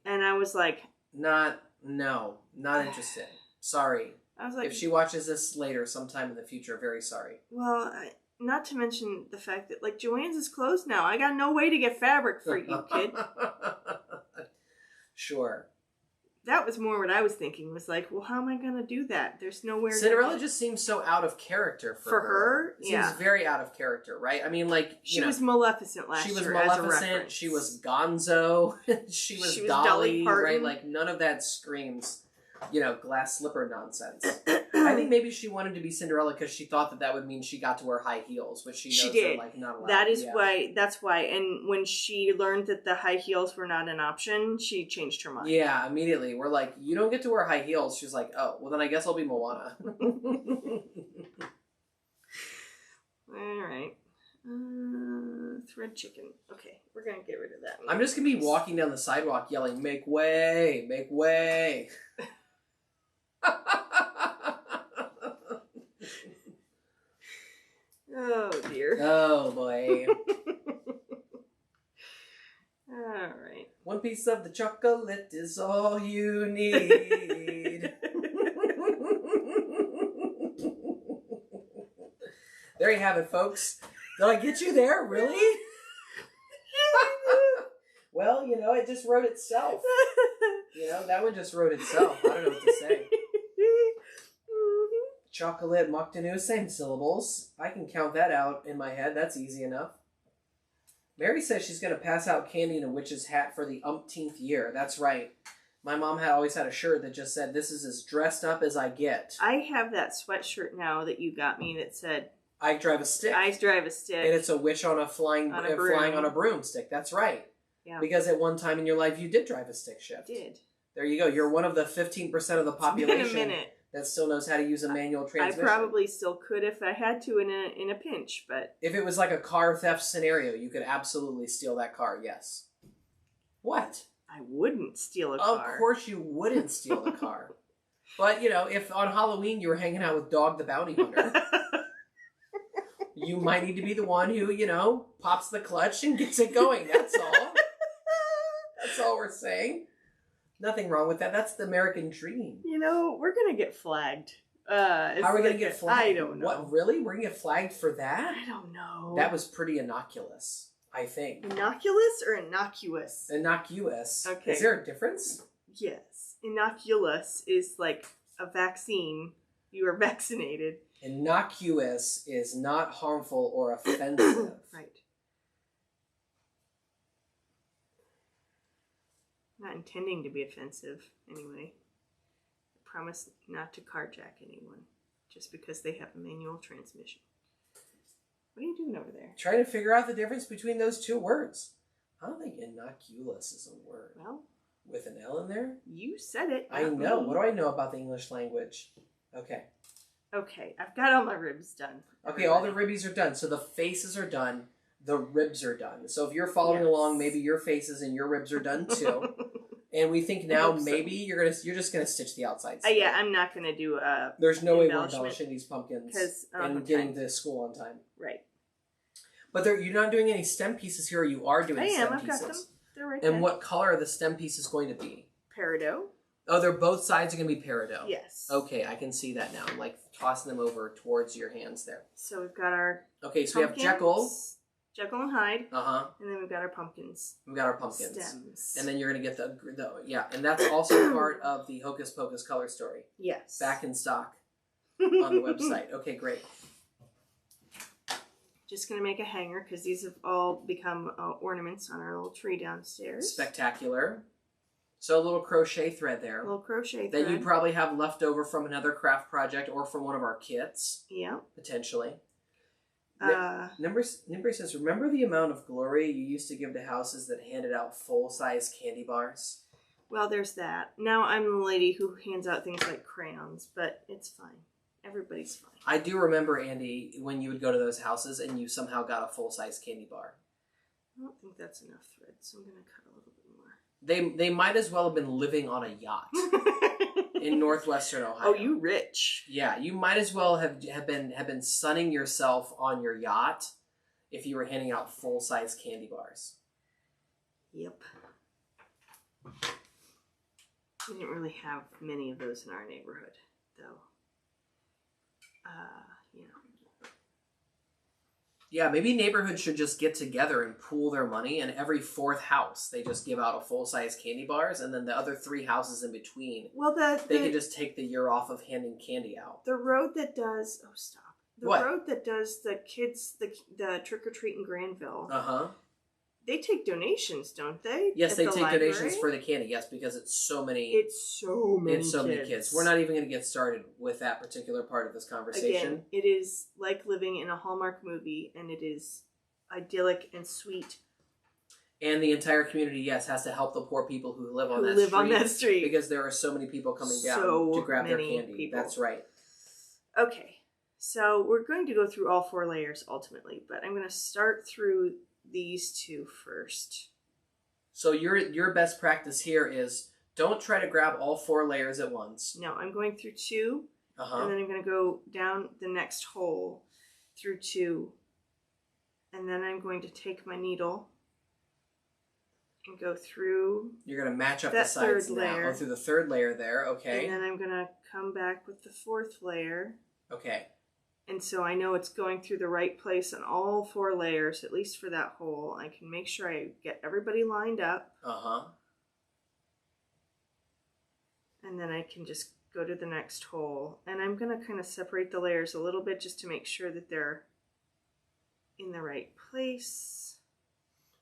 And I was like, not interested. Sorry. I was like, if she watches this later sometime in the future, very sorry. Well, not to mention the fact that, like, Joann's is closed now. I got no way to get fabric for you, kid. Sure. That was more what I was thinking. Was like, well, how am I going to do that? There's nowhere. Cinderella just seems so out of character for her. Yeah. Seems very out of character, right? I mean, like, she was Maleficent last year. She was Maleficent. She was Gonzo. she was Dolly, right? Like, none of that screams, glass slipper nonsense. I think maybe she wanted to be Cinderella because she thought that would mean she got to wear high heels, which she knows are, like, not allowed. That is why. That's why. And when she learned that the high heels were not an option, she changed her mind. Yeah, immediately. We're like, you don't get to wear high heels. She's like, oh, well, then I guess I'll be Moana. All right. Thread chicken. Okay, we're going to get rid of that. I'm just going to be walking down the sidewalk yelling, make way, make way. Oh, dear. Oh, boy. All right. One piece of the chocolate is all you need. There you have it, folks. Did I get you there? Really? Well, it just wrote itself. That one just wrote itself. I don't know what to say. Chocolate, Moktanu, same syllables. I can count that out in my head. That's easy enough. Mary says she's going to pass out candy in a witch's hat for the umpteenth year. That's right. My mom always had a shirt that just said, "This is as dressed up as I get." I have that sweatshirt now that you got me that said, "I drive a stick." I drive a stick. And it's a witch on flying on a broomstick. That's right. Yeah. Because at one time in your life, you did drive a stick shift. I did. There you go. You're one of the 15% of the population. It's been a minute. That still knows how to use a manual transmission. I probably still could if I had to in a pinch, but... If it was like a car theft scenario, you could absolutely steal that car, yes. What? I wouldn't steal a car. Of course you wouldn't steal the car. But, if on Halloween you were hanging out with Dog the Bounty Hunter, you might need to be the one who, pops the clutch and gets it going. That's all. That's all we're saying. Nothing wrong with that. That's the American dream. We're going to get flagged. How are we going to get flagged? I don't know. What, really? We're going to get flagged for that? I don't know. That was pretty innocuous, I think. Innocuous or innocuous? Innocuous. Okay. Is there a difference? Yes. Innocuous is like a vaccine. You are vaccinated. Innocuous is not harmful or offensive. Right. Not intending to be offensive, anyway. I promise not to carjack anyone just because they have a manual transmission. What are you doing over there? Trying to figure out the difference between those two words. I don't think innocuous is a word. Well, with an L in there? You said it. I know. Me. What do I know about the English language? Okay. Okay, I've got all my ribs done. Okay, all the ribbies are done. So the faces are done. The ribs are done. So if you're following along, maybe your faces and your ribs are done too. And we think now maybe you're just gonna stitch the outsides. Yeah, I'm not gonna do a. There's no way we're embellishing these pumpkins and getting to school on time. Right. But you're not doing any stem pieces here. Or you are doing stem pieces. I've got them. They're right there. there. And what color are the stem pieces going to be? Peridot. Oh, they're both sides are going to be peridot. Yes. Okay, I can see that now. I'm like tossing them over towards your hands there. So we've got our. Okay, so we have Jekyll. Jekyll and Hyde. Uh-huh. And then we've got our pumpkins. We've got our pumpkins. Stems. And then you're going to get and that's also part of the Hocus Pocus color story. Yes. Back in stock on the website. Okay, great. Just going to make a hanger because these have all become ornaments on our little tree downstairs. Spectacular. So a little crochet thread there. A little crochet thread. That you probably have left over from another craft project or from one of our kits. Yeah. Potentially. Nimber says, remember the amount of glory you used to give to houses that handed out full-size candy bars? Well, there's that. Now I'm the lady who hands out things like crayons, but it's fine. Everybody's fine. I do remember, Andy, when you would go to those houses and you somehow got a full-size candy bar. I don't think that's enough thread, so I'm going to cut a little bit more. They might as well have been living on a yacht in northwestern Ohio. Oh, you rich. Yeah, you might as well have been sunning yourself on your yacht if you were handing out full-size candy bars. Yep. We didn't really have many of those in our neighborhood, though. Yeah. Yeah, maybe neighborhoods should just get together and pool their money, and every fourth house they just give out a full-size candy bars, and then the other 3 houses in between, well, they could just take the year off of handing candy out. The road that does the What? road that does the kids the trick or treat in Granville. Uh-huh. They take donations, don't they? Yes, At they the take library? donations for the candy. Yes, because it's so many. It's so many kids. We're not even going to get started with that particular part of this conversation. Again, it is like living in a Hallmark movie, and it is idyllic and sweet. And the entire community, yes, has to help the poor people who live on that street. Because there are so many people coming down to grab their candy. People. That's right. Okay, so we're going to go through all 4 layers ultimately, but I'm going to start through these 2 first. So your best practice here is don't try to grab all 4 layers at once. No, I'm going through 2, and then I'm going to go down the next hole through 2, and then I'm going to take my needle and go through. You're going to match up that the sides third now. layer. Oh, through the 3rd layer there, okay. And then I'm going to come back with the 4th layer. Okay. And so I know it's going through the right place on all 4 layers, at least for that hole. I can make sure I get everybody lined up. Uh-huh. And then I can just go to the next hole. And I'm going to kind of separate the layers a little bit just to make sure that they're in the right place.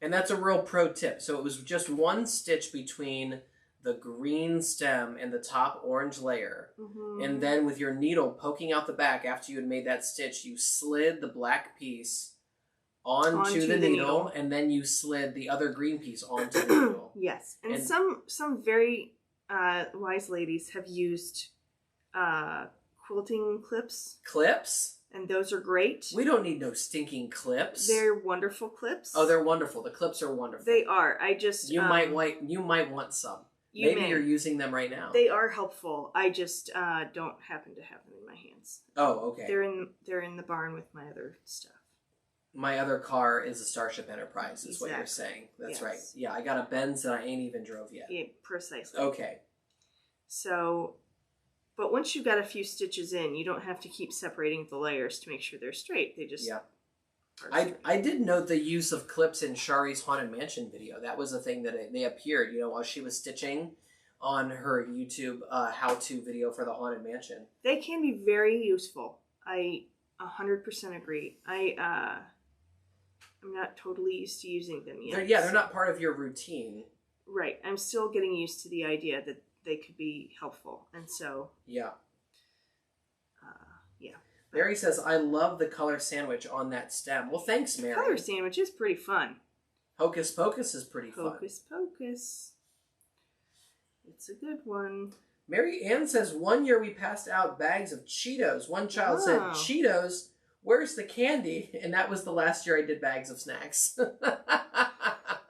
And that's a real pro tip. So it was just 1 stitch between the green stem and the top orange layer. Mm-hmm. And then with your needle poking out the back after you had made that stitch, you slid the black piece onto the needle, and then you slid the other green piece onto the needle. Yes. And some very wise ladies have used quilting clips. Clips? And those are great. We don't need no stinking clips. They're wonderful clips. Oh, they're wonderful. The clips are wonderful. They are. I just you might want some. Maybe you're using them right now. They are helpful. I just don't happen to have them in my hands. Oh, okay. They're in the barn with my other stuff. My other car is a Starship Enterprise, is what you're saying. That's yes. right. Yeah, I got a Benz that I ain't even drove yet. Yeah, precisely. Okay. So, but once you've got a few stitches in, you don't have to keep separating the layers to make sure they're straight. They just I did note the use of clips in Shari's Haunted Mansion video. That was a thing that they appeared, while she was stitching on her YouTube how-to video for the Haunted Mansion. They can be very useful. I 100% agree. I'm not totally used to using them yet. They're not part of your routine. Right. I'm still getting used to the idea that they could be helpful. And so... Yeah. Yeah. Mary says, I love the color sandwich on that stem. Well, thanks, Mary. Color sandwich is pretty fun. Hocus Pocus is pretty fun. Hocus Pocus. It's a good one. Mary Ann says, 1 year we passed out bags of Cheetos. One child said, Cheetos? Where's the candy? And that was the last year I did bags of snacks.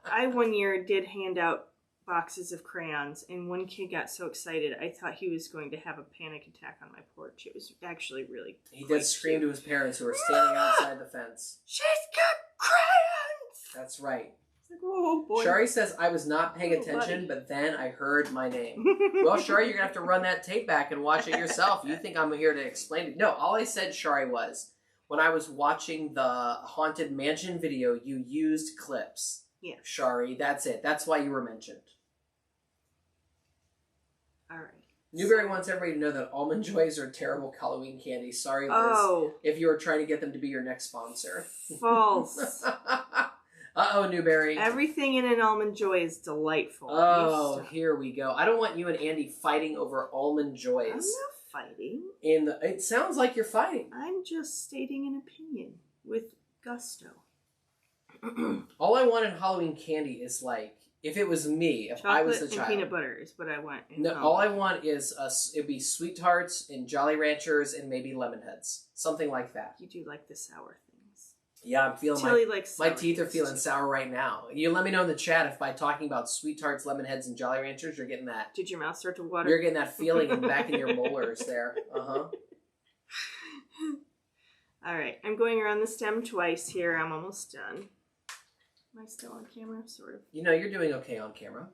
I 1 year did hand out boxes of crayons, and one kid got so excited I thought he was going to have a panic attack on my porch. It was actually really He did scream to his parents who were standing outside the fence. She's got crayons! That's right. It's like, oh boy. Shari says, I was not paying attention, but then I heard my name. Well, Shari, you're going to have to run that tape back and watch it yourself. You think I'm here to explain it. No, all I said, Shari, was when I was watching the Haunted Mansion video, you used clips. Yeah. Shari, that's it. That's why you were mentioned. All right. Newberry wants everybody to know that Almond Joys are terrible Halloween candy. Sorry, Liz, if you were trying to get them to be your next sponsor. False. Uh-oh, Newberry. Everything in an Almond Joy is delightful. Oh, here we go. I don't want you and Andy fighting over Almond Joys. I'm not fighting. It sounds like you're fighting. I'm just stating an opinion with gusto. All I want in Halloween candy is like If it was me, if I was the Chocolate and child. peanut butter is what I want. No, all I want is it'd be Sweet Tarts and Jolly Ranchers and maybe Lemon Heads. Something like that. You do like the sour things. Yeah, I'm feeling Tilly likes my sour teeth are things, feeling too. sour right now. You let me know in the chat if by talking about Sweet Tarts, Lemon Heads, and Jolly Ranchers, you're getting that. Did your mouth start to water? You're getting that feeling in the back of your molars there. Uh-huh. All right, I'm going around the stem twice here. I'm almost done. Am I still on camera? Sort of. You know, you're doing okay on camera.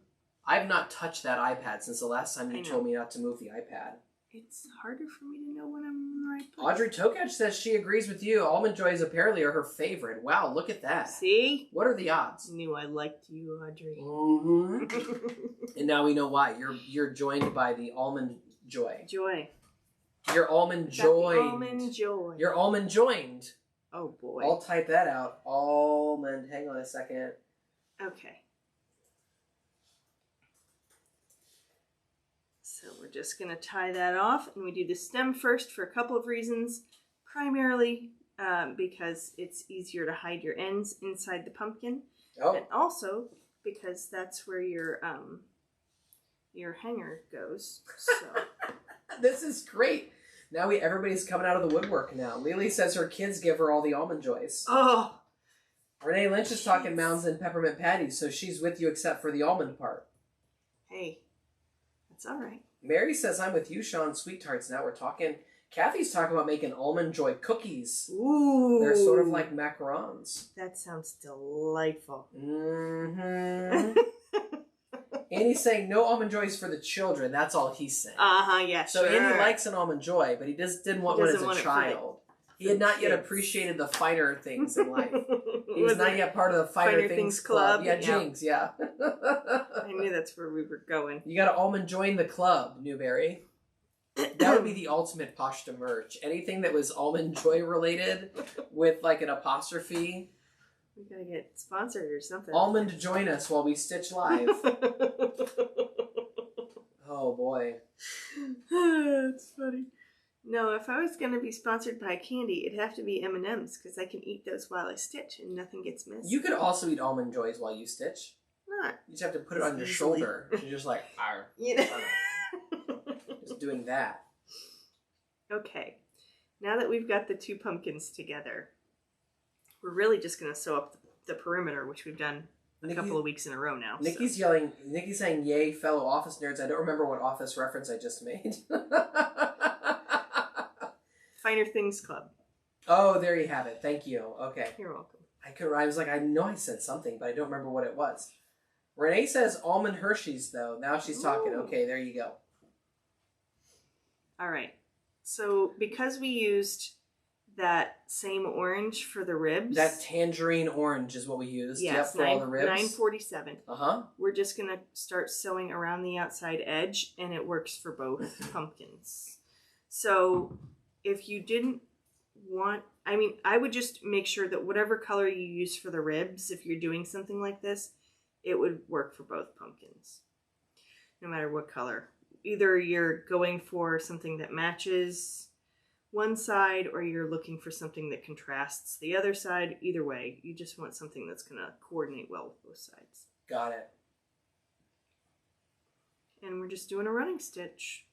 I've not touched that iPad since the last time I you know. told me not to move the iPad. It's harder for me to know when I'm in the right place. Audrey Tokach says she agrees with you. Almond Joys apparently are her favorite. Wow, look at that. See? What are the odds? Knew I liked you, Audrey. Mm-hmm. And now we know why. You're joined by the Almond Joy. Joy. You're almond Got the joined. almond joy. You're almond joined. Oh boy. I'll type that out. Almond. Hang on a second. Okay. So we're just going to tie that off, and we do the stem first for a couple of reasons. Primarily because it's easier to hide your ends inside the pumpkin, Oh, and also because that's where your hanger goes. So this is great. Now everybody's coming out of the woodwork now. Lily says her kids give her all the almond joys. oh, Renee Lynch is talking mounds and peppermint patties, so she's with you except for the almond part. hey, that's all right. Mary says, I'm with you, Sean. Sweet Tarts. Now we're talking. Kathy's talking about making almond joy cookies. Ooh, They're sort of like macarons. that sounds delightful. Mm-hmm. Andy's saying no almond joys for the children. That's all he's saying. Yeah. So sure. Andy likes an almond joy, but he just didn't want He one doesn't as want a it for the- child. He had not yet kids. appreciated the finer things in life. He was Was not it- yet part of the Finer Things Club. Yeah, Yeah. Jinx, yeah. I knew that's where we were going. You gotta almond join the club, Newberry. That would be the ultimate Pashta merch. Anything that was almond joy related with like an apostrophe. We gotta get sponsored or something. Almond join us while we stitch live. Oh boy. That's funny. No, if I was gonna be sponsored by candy, it'd have to be M&Ms because I can eat those while I stitch and nothing gets missed. You could also eat almond joys while you stitch. Not, You just have to put it on your Easily. shoulder. You're just like, arr. you know. Just doing that. Okay, now that we've got the two pumpkins together, we're really just gonna sew up the perimeter, which we've done a couple of weeks in a row now. Nikki's yelling. Nikki's saying, "Yay, fellow Office nerds!" I don't remember what Office reference I just made. Finer Things Club. Oh, there you have it. Thank you. Okay, You're welcome. I was like, I know I said something, but I don't remember what it was. Renee says almond Hershey's though. Now she's talking. Ooh. Okay, there you go. All right. So because we used that same orange for the ribs, That tangerine orange is what we used. yes, Yep, for all the ribs. 947. We're just gonna start sewing around the outside edge, and it works for both pumpkins. So if you didn't want, I would just make sure that whatever color you use for the ribs, if you're doing something like this, it would work for both pumpkins, no matter what color. Either you're going for something that matches one side or you're looking for something that contrasts the other side. Either way, you just want something that's going to coordinate well with both sides. Got it. And we're just doing a running stitch.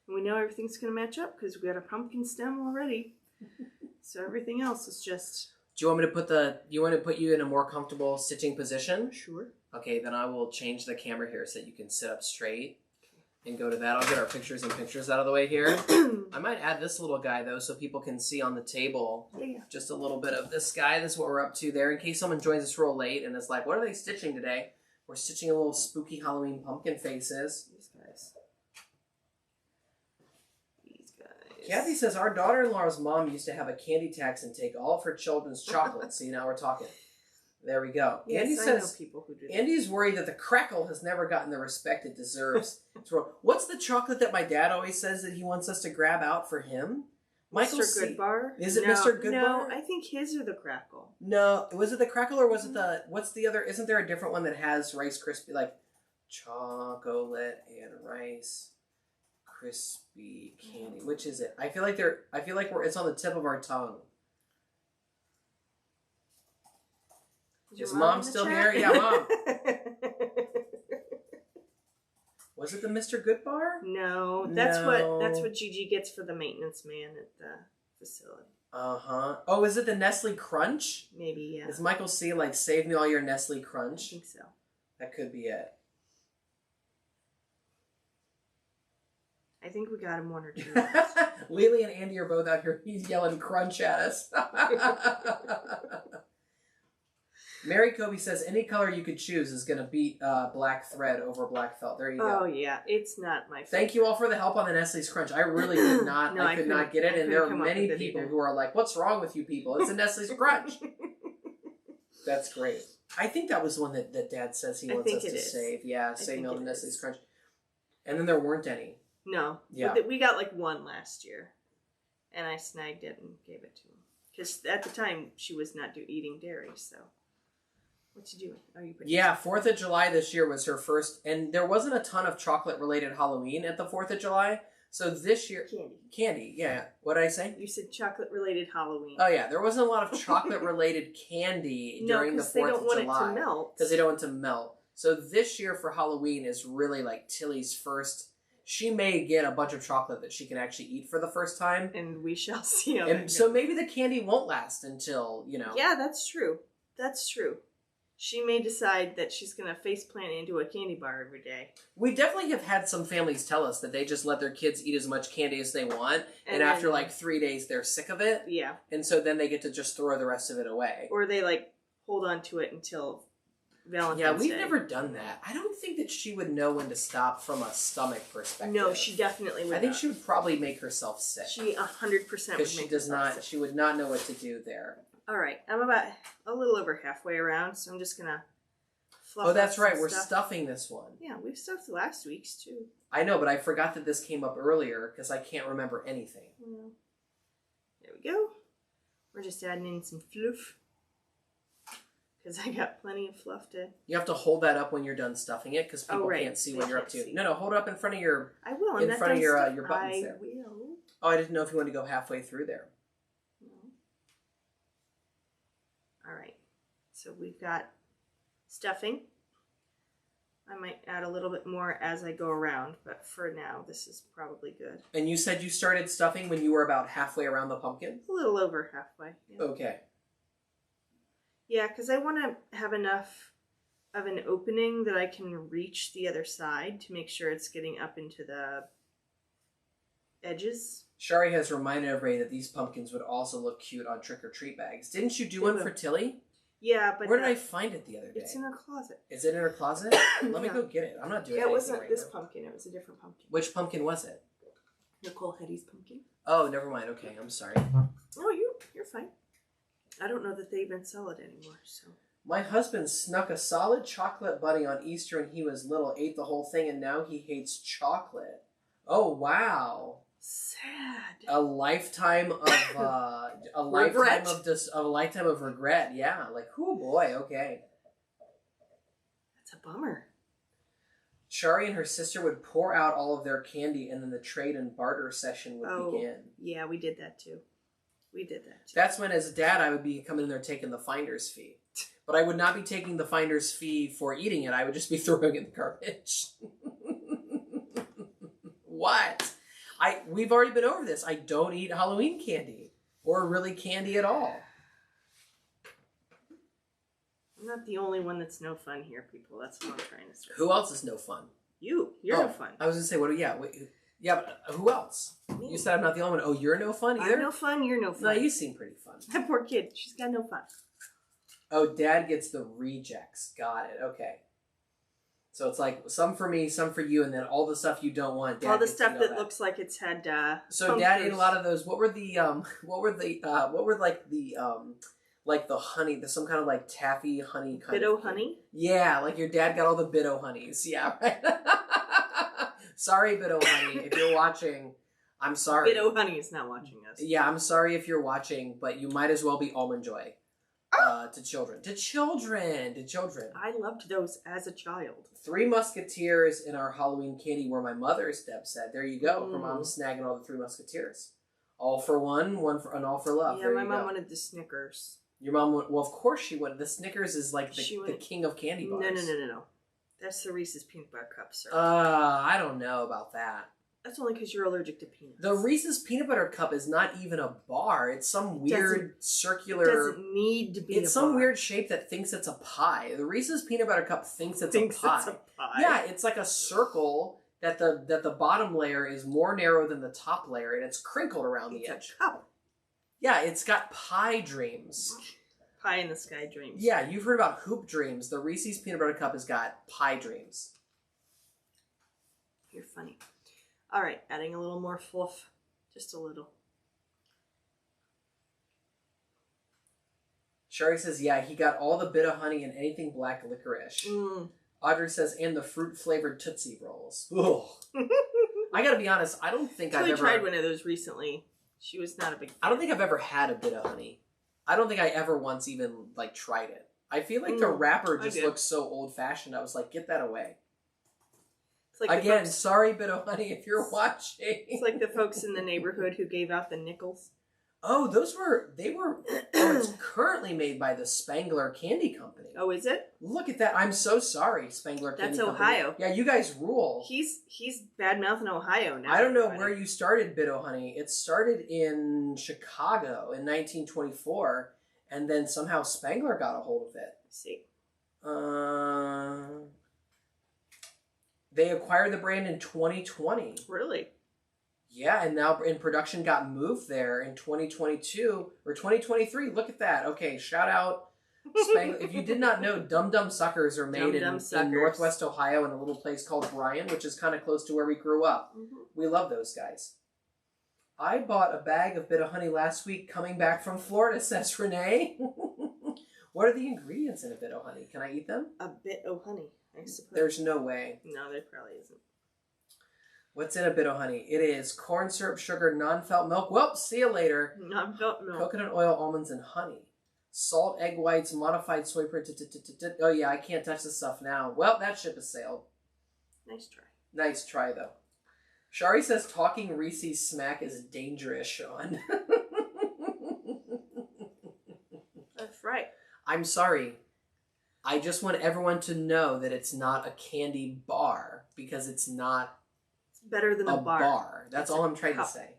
And we know everything's going to match up because we got a pumpkin stem already. So everything else is just... Do you want me to put you in a more comfortable stitching position? Sure. Okay, then I will change the camera here so that you can sit up straight and go to that. I'll get our pictures out of the way here. I might add this little guy, though, so people can see on the table Yeah. just a little bit of this guy. This is what we're up to there. In case someone joins us real late and is like, what are they stitching today? We're stitching a little spooky Halloween pumpkin faces. These guys. Kathy says, our daughter-in-law's mom used to have a candy tax and take all of her children's chocolates. See, now we're talking. There we go. Yes, Andy I says, know people who do that. Andy's worried that the crackle has never gotten the respect it deserves. What's the chocolate that my dad always says that he wants us to grab out for him? Mr. Goodbar? Is it No, Mr. Goodbar? No, I think his are the crackle. No, was it the crackle or was it the, what's the other, isn't there a different one that has Rice Krispie, like chocolate and Rice Krispie candy? Which is it? I feel like it's on the tip of our tongue. Is your mom in the still chat? here? Yeah, Mom. Was it the Mr. Goodbar? No, No. that's what Gigi gets for the maintenance man at the facility. Uh-huh. Oh, is it the Nestle Crunch? Maybe, yeah. Is Michael C. like, save me all your Nestle I Crunch? think so. That could be it. I think we got him one or two. Lily and Andy are both out here. He's yelling crunch at us. Mary Kobe says any color you could choose is going to beat black thread over black felt. There you go. Oh, yeah. It's not my favorite. Thank you all for the help on the Nestle's Crunch. I really did not. No, I could not get it. And there are many people who are like, what's wrong with you people? It's a Nestle's Crunch. That's great. I think that was the one that Dad says he wants us to save. Yeah, save me on the Nestle's Crunch. And then there weren't any. No. Yeah. We got like one last year. And I snagged it and gave it to him. Because at the time, she was not eating dairy, so. What you doing? Are you putting 4th of July this year was her first, and there wasn't a ton of chocolate-related Halloween at the 4th of July. So this year... Candy, yeah. What did I say? You said chocolate-related Halloween. Oh, yeah. There wasn't a lot of chocolate-related candy during the 4th of July. No, because they don't want it to melt. Because they don't want it to melt. So this year for Halloween is really like Tilly's first... She may get a bunch of chocolate that she can actually eat for the first time. And we shall see how And so maybe the candy won't last until, Yeah, that's true. That's true. She may decide that she's going to faceplant into a candy bar every day. We definitely have had some families tell us that they just let their kids eat as much candy as they want. And after like 3 days, they're sick of it. Yeah. And so then they get to just throw the rest of it away. Or they like hold on to it until Valentine's Day. Yeah, we've never done that. I don't think that she would know when to stop from a stomach perspective. No, she definitely would. I think she would probably make herself sick. She 100% would make herself sick. She would not know what to do there. All right, I'm about a little over halfway around, so I'm just going to fluff Oh, that's right. We're stuff. stuffing this one. Yeah, we've stuffed last week's too. I know, but I forgot that this came up earlier because I can't remember anything. Well, there we go. We're just adding in some fluff. Because I got plenty of fluff to... You have to hold that up when you're done stuffing it because people can't see what you're up to. No, hold it up in front of your... I will. In front of your buttons I there. will. Oh, I didn't know if you wanted to go halfway through there. No. All right. So we've got stuffing. I might add a little bit more as I go around, but for now, this is probably good. And you said you started stuffing when you were about halfway around the pumpkin? A little over halfway. Yeah. Okay. Yeah, because I want to have enough of an opening that I can reach the other side to make sure it's getting up into the edges. Shari has reminded everybody that these pumpkins would also look cute on trick-or-treat bags. Didn't you do one for Tilly? Yeah, but... Where did I find it the other day? It's in her closet. Is it in her closet? Let me go get it. I'm not doing anything it wasn't right this now. pumpkin. It was a different pumpkin. Which pumpkin was it? Nicole Hetty's pumpkin. Oh, never mind. Okay, I'm sorry. Oh, you're fine. I don't know that they even sell it anymore, so... My husband snuck a solid chocolate bunny on Easter when he was little, ate the whole thing, and now he hates chocolate. Oh, wow. Sad. A lifetime of a lifetime of regret. Yeah, like, oh boy, okay. That's a bummer. Shari and her sister would pour out all of their candy, and then the trade and barter session would begin. Yeah, we did that too. That's when, as a dad, I would be coming in there taking the finder's fee. But I would not be taking the finder's fee for eating it. I would just be throwing it in the garbage. What? We've already been over this. I don't eat Halloween candy. Or really candy at all. I'm not the only one that's no fun here, people. That's what I'm trying to say. Who else is no fun? You're no fun. I was going to say, yeah, but who else? Me. You said I'm not the only one. Oh, you're no fun either? I'm no fun, you're no fun. No, you seem pretty fun. That poor kid. She's got no fun. Oh, Dad gets the rejects. Got it. Okay. So it's like some for me, some for you, and then all the stuff you don't want. Dad all the gets stuff that looks like it's had. So Dad ate a lot of those. What were the honey? Some kind of like taffy honey kind Biddo of honey. Yeah, like your dad got all the Biddo honeys. Yeah, right. Sorry, Biddo honey, if you're watching. I'm sorry. Biddo honey is not watching us. Yeah, I'm sorry if you're watching, but you might as well be Almond Joy. To children. I loved those as a child. 3 Musketeers in our Halloween candy were my mother's, Deb said. There you go. Her mom's snagging all the 3 Musketeers. All for one and all for love. Yeah, my mom wanted the Snickers. Your mom, well, of course she wanted. The Snickers is like the king of candy bars. No. That's the Reese's Peanut Butter Cup, sir. I don't know about that. That's only because you're allergic to peanuts. The Reese's Peanut Butter Cup is not even a bar. It's some weird circular... It doesn't need to be It's some weird shape that thinks it's a pie. The Reese's Peanut Butter Cup thinks it's a pie. It's a pie. Yeah, it's like a circle that the bottom layer is more narrow than the top layer, and it's crinkled around the edge. A cup. Yeah, it's got pie dreams. Pie in the sky dreams. Yeah, you've heard about hoop dreams. The Reese's Peanut Butter Cup has got pie dreams. You're funny. All right, adding a little more fluff. Just a little. Sherry says, yeah, he got all the bit of honey and anything black licorice. Audrey says, and the fruit-flavored Tootsie Rolls. Ugh. I gotta be honest, I don't think I've ever... tried one of those recently. She was not a big fan. I don't think I've ever had a bit of honey. I don't think I ever once even, like, tried it. I feel like the wrapper just looks so old-fashioned. I was like, get that away. It's like again, sorry, bit of honey, if you're watching. It's like the folks in the neighborhood who gave out the nickels. Oh, it's currently made by the Spangler Candy Company. Oh, is it? Look at that. I'm so sorry, Spangler Candy Company. That's Ohio. Yeah, you guys rule. He's bad-mouthing Ohio now. I don't know where you started Bit-O Honey. It started in Chicago in 1924, and then somehow Spangler got a hold of it. Let's see. They acquired the brand in 2020. Really? Yeah, and now in production got moved there in 2022 or 2023. Look at that. Okay, shout out Spangler. If you did not know, Dum Dum Suckers are made in Northwest Ohio in a little place called Bryan, which is kind of close to where we grew up. We love those guys. I bought a bag of Bit of Honey last week coming back from Florida, says Renee. What are the ingredients in a Bit of Honey? Can I eat them? A bit of honey, I suppose. There's no way. No, there probably isn't. What's in a Bit of Honey? It is corn syrup, sugar, non-felt milk. Well, see you later. Non-felt milk. Coconut oil, almonds, and honey. Salt, egg whites, modified soy print. Oh yeah, I can't touch this stuff now. Well, that ship has sailed. Nice try. Nice try, though. Shari says talking Reese's smack is dangerous, Sean. That's right. I'm sorry. I just want everyone to know that it's not a candy bar because it's not better than a bar. That's all I'm trying to say.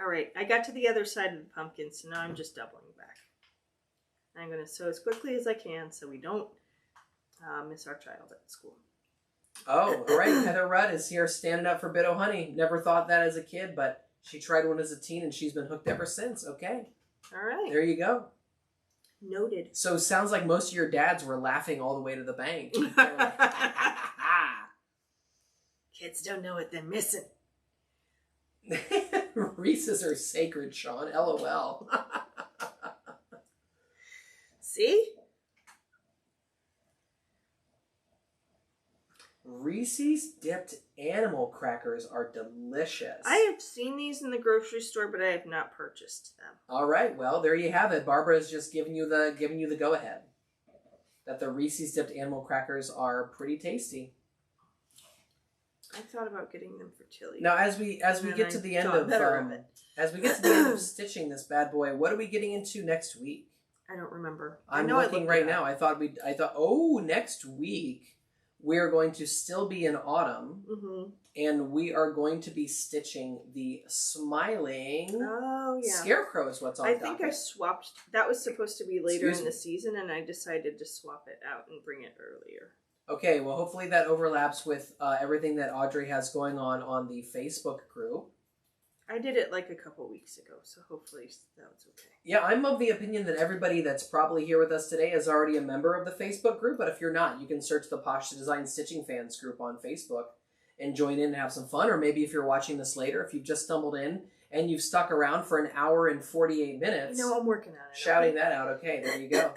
All right, I got to the other side of the pumpkin, so now I'm just doubling back. I'm going to sew as quickly as I can so we don't miss our child at school. Oh, all right. Heather Rudd is here standing up for Bit O Honey. Never thought that as a kid, but she tried one as a teen and she's been hooked ever since. Okay. All right. There you go. Noted. So sounds like most of your dads were laughing all the way to the bank. Kids don't know what they're missing. Reese's are sacred, Sean. LOL. See? Reese's dipped animal crackers are delicious. I have seen these in the grocery store, but I have not purchased them. All right, well, there you have it. Barbara is just giving you the go ahead. That the Reese's dipped animal crackers are pretty tasty. I thought about getting them for Tilly. Now, as we get to the end of stitching this bad boy, what are we getting into next week? I don't remember. I'm looking right now. I thought next week we are going to still be in autumn, and we are going to be stitching the smiling scarecrow is what's on the docket. I swapped. That was supposed to be later in the season, and I decided to swap it out and bring it earlier. Okay, well, hopefully that overlaps with everything that Audrey has going on the Facebook group. I did it like a couple weeks ago, so hopefully that's okay. Yeah, I'm of the opinion that everybody that's probably here with us today is already a member of the Facebook group, but if you're not, you can search the Posh Design Stitching Fans group on Facebook and join in and have some fun, or maybe if you're watching this later, if you've just stumbled in and you've stuck around for an hour and 48 minutes. You know, I'm working on it. Shouting that out. Okay, there you go.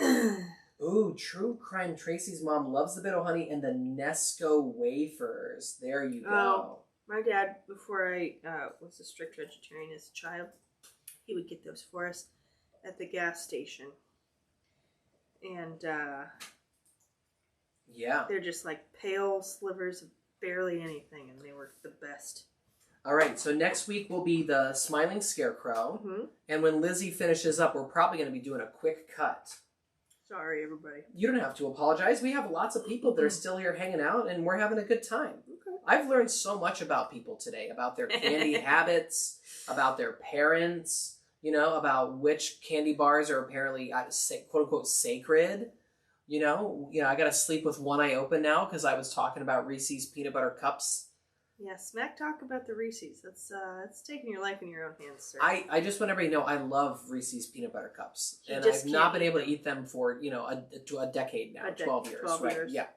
Ooh, True Crime Tracy's mom loves the Bit O Honey and the Nesco wafers. There you go. My dad, before I was a strict vegetarian as a child, he would get those for us at the gas station. And, yeah. They're just like pale slivers of barely anything, and they were the best. All right, so next week will be the Smiling Scarecrow. And when Lizzie finishes up, we're probably going to be doing a quick cut Sorry, everybody. You don't have to apologize. We have lots of people that are still here hanging out, and we're having a good time. Okay. I've learned so much about people today, about their candy habits, about their parents, about which candy bars are apparently, quote unquote, sacred. I got to sleep with one eye open now because I was talking about Reese's peanut butter cups. Yeah, smack talk about the Reese's. That's taking your life in your own hands, sir. I just want everybody to know I love Reese's peanut butter cups. You and just I've not can't been eat able to them. eat them for, a decade now. 12 years. 12 right? years. Yeah.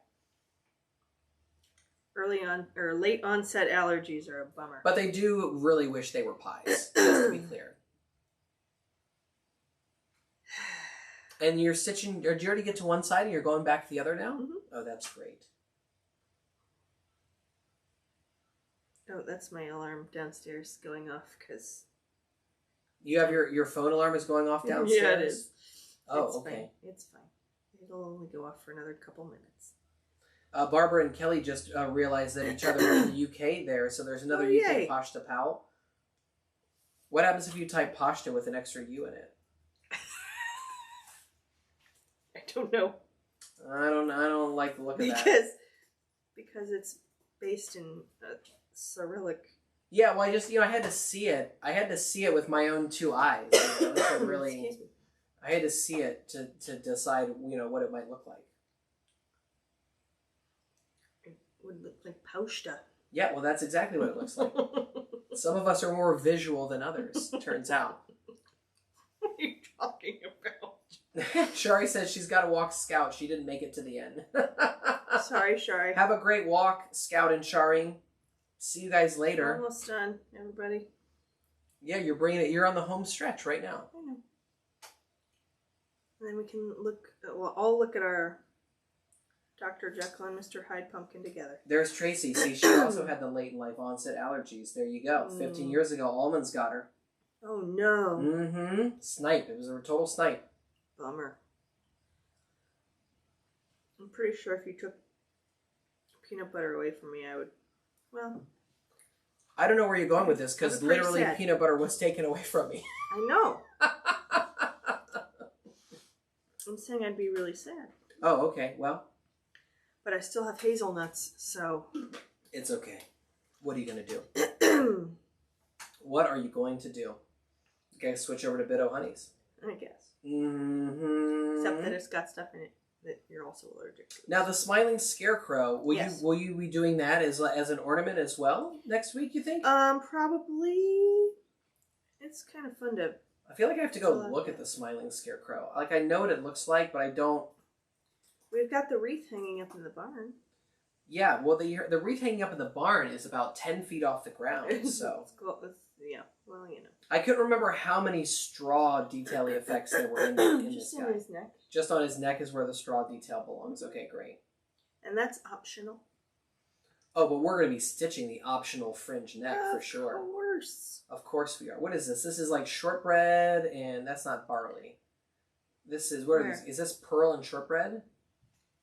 Late onset allergies are a bummer. But they do really wish they were pies, just to be clear. And you're stitching, or did you already get to one side and you're going back to the other now? Mm-hmm. Oh, that's great. Oh, that's my alarm downstairs going off because... You have your phone alarm is going off downstairs? Yeah, it is. Oh, it's okay. Fine. It's fine. It'll only go off for another couple minutes. Barbara and Kelly just realized that each other are in the UK there, so there's another UK Pashta pal. What happens if you type Pashta with an extra U in it? I don't know. I don't like the look of that. Because it's based in Cyrillic. Yeah, well, I had to see it. I had to see it with my own two eyes. Really, I had to see it to decide, what it might look like. It would look like Pashta. Yeah, well, that's exactly what it looks like. Some of us are more visual than others, turns out. What are you talking about? Shari says she's got to walk Scout. She didn't make it to the end. Sorry, Shari. Have a great walk, Scout and Shari. See you guys later. Almost done, everybody. Yeah, you're bringing it. You're on the home stretch right now. I know. And then we can I'll look at our Dr. Jekyll and Mr. Hyde pumpkin together. There's Tracy. See, she also had the late in life onset allergies. There you go. 15 years ago, almonds got her. Oh, no. Mm-hmm. Snipe. It was a total snipe. Bummer. I'm pretty sure if you took peanut butter away from me, I would, I don't know where you're going with this, because literally sad. peanut butter was taken away from me. I know. I'm saying I'd be really sad. Oh, okay. Well. But I still have hazelnuts, so. It's okay. What are you going to do? What are you going to do? You guys switch over to Bit-O Honeys. I guess. Mm-hmm. Except that it's got stuff in it that you're also allergic to. Now, the smiling scarecrow, will Yes. you be doing that as an ornament as well next week, you think? Probably. It's kind of fun to... I feel like I have to go look at the smiling scarecrow. Like, I know what it looks like, but I don't... We've got the wreath hanging up in the barn. Yeah, well, the wreath hanging up in the barn is about 10 feet off the ground, so... Yeah, well, I couldn't remember how many straw detailing effects there were in this Just guy. on his neck. Just on his neck is where the straw detail belongs. Okay, great. And that's optional. Oh, but we're going to be stitching the optional fringe neck for sure. Of course. Of course we are. What is this? This is like shortbread, and that's not barley. This is, is this pearl and shortbread?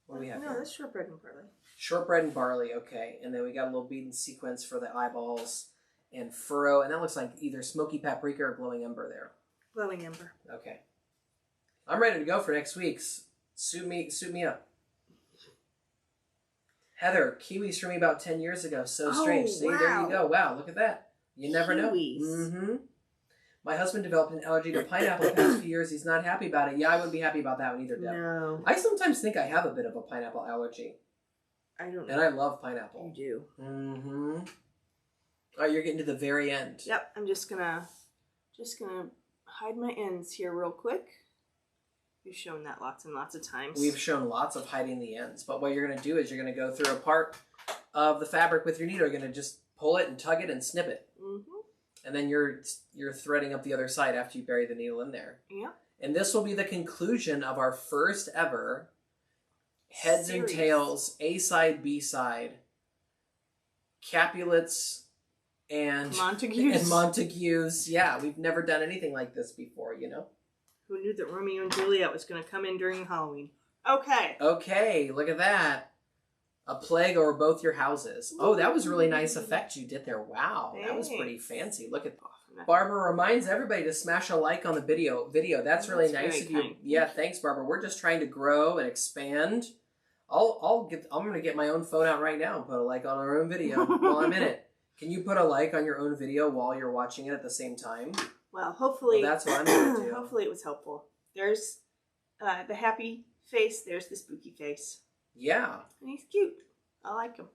What do we have here? No, that's shortbread and barley. Shortbread and barley, okay. And then we got a little beaded sequence for the eyeballs and furrow, and that looks like either smoky paprika or glowing ember there. Glowing ember. Okay. I'm ready to go for next week's. Suit me up. Heather, kiwis for me about 10 years ago. So strange. See, wow. there you go. Wow, look at that. You never Kiwis. know. Mm-hmm. My husband developed an allergy to pineapple the past few years. He's not happy about it. Yeah, I wouldn't be happy about that one either, Deb. No. I sometimes think I have a bit of a pineapple allergy. I don't know. And I love pineapple. You do. Mm-hmm. All right, you're getting to the very end. Yep, I'm just gonna hide my ends here real quick. We've shown that lots and lots of times. We've shown lots of hiding the ends, but what you're going to do is you're going to go through a part of the fabric with your needle. You're going to just pull it and tug it and snip it. Mm-hmm. And then you're threading up the other side after you bury the needle in there. Yeah. And this will be the conclusion of our first ever Heads Series. and Tails A-side, B-side, Capulets, and Montagues. Yeah, we've never done anything like this before, you know? Who knew that Romeo and Juliet was going to come in during Halloween? Okay. Okay, look at that. A plague over both your houses. Oh, that was really nice effect you did there. Wow, that was pretty fancy. Look at Barbara reminds everybody to smash a like on the video. That's really nice of you. Yeah, thanks, Barbara. We're just trying to grow and expand. I'm gonna get my own phone out right now and put a like on our own video while I'm in it. Can you put a like on your own video while you're watching it at the same time? Well, hopefully that's what I'm gonna do. Hopefully it was helpful. There's the happy face. There's the spooky face. Yeah. And he's cute. I like him.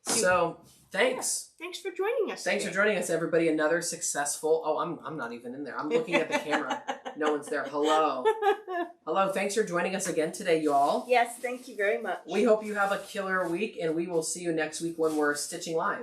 So, thanks. Yeah. Thanks for joining us. Thanks for joining us, everybody. Another successful... Oh, I'm not even in there. I'm looking at the camera. No one's there. Hello. Hello. Thanks for joining us again today, y'all. Yes, thank you very much. We hope you have a killer week, and we will see you next week when we're stitching live.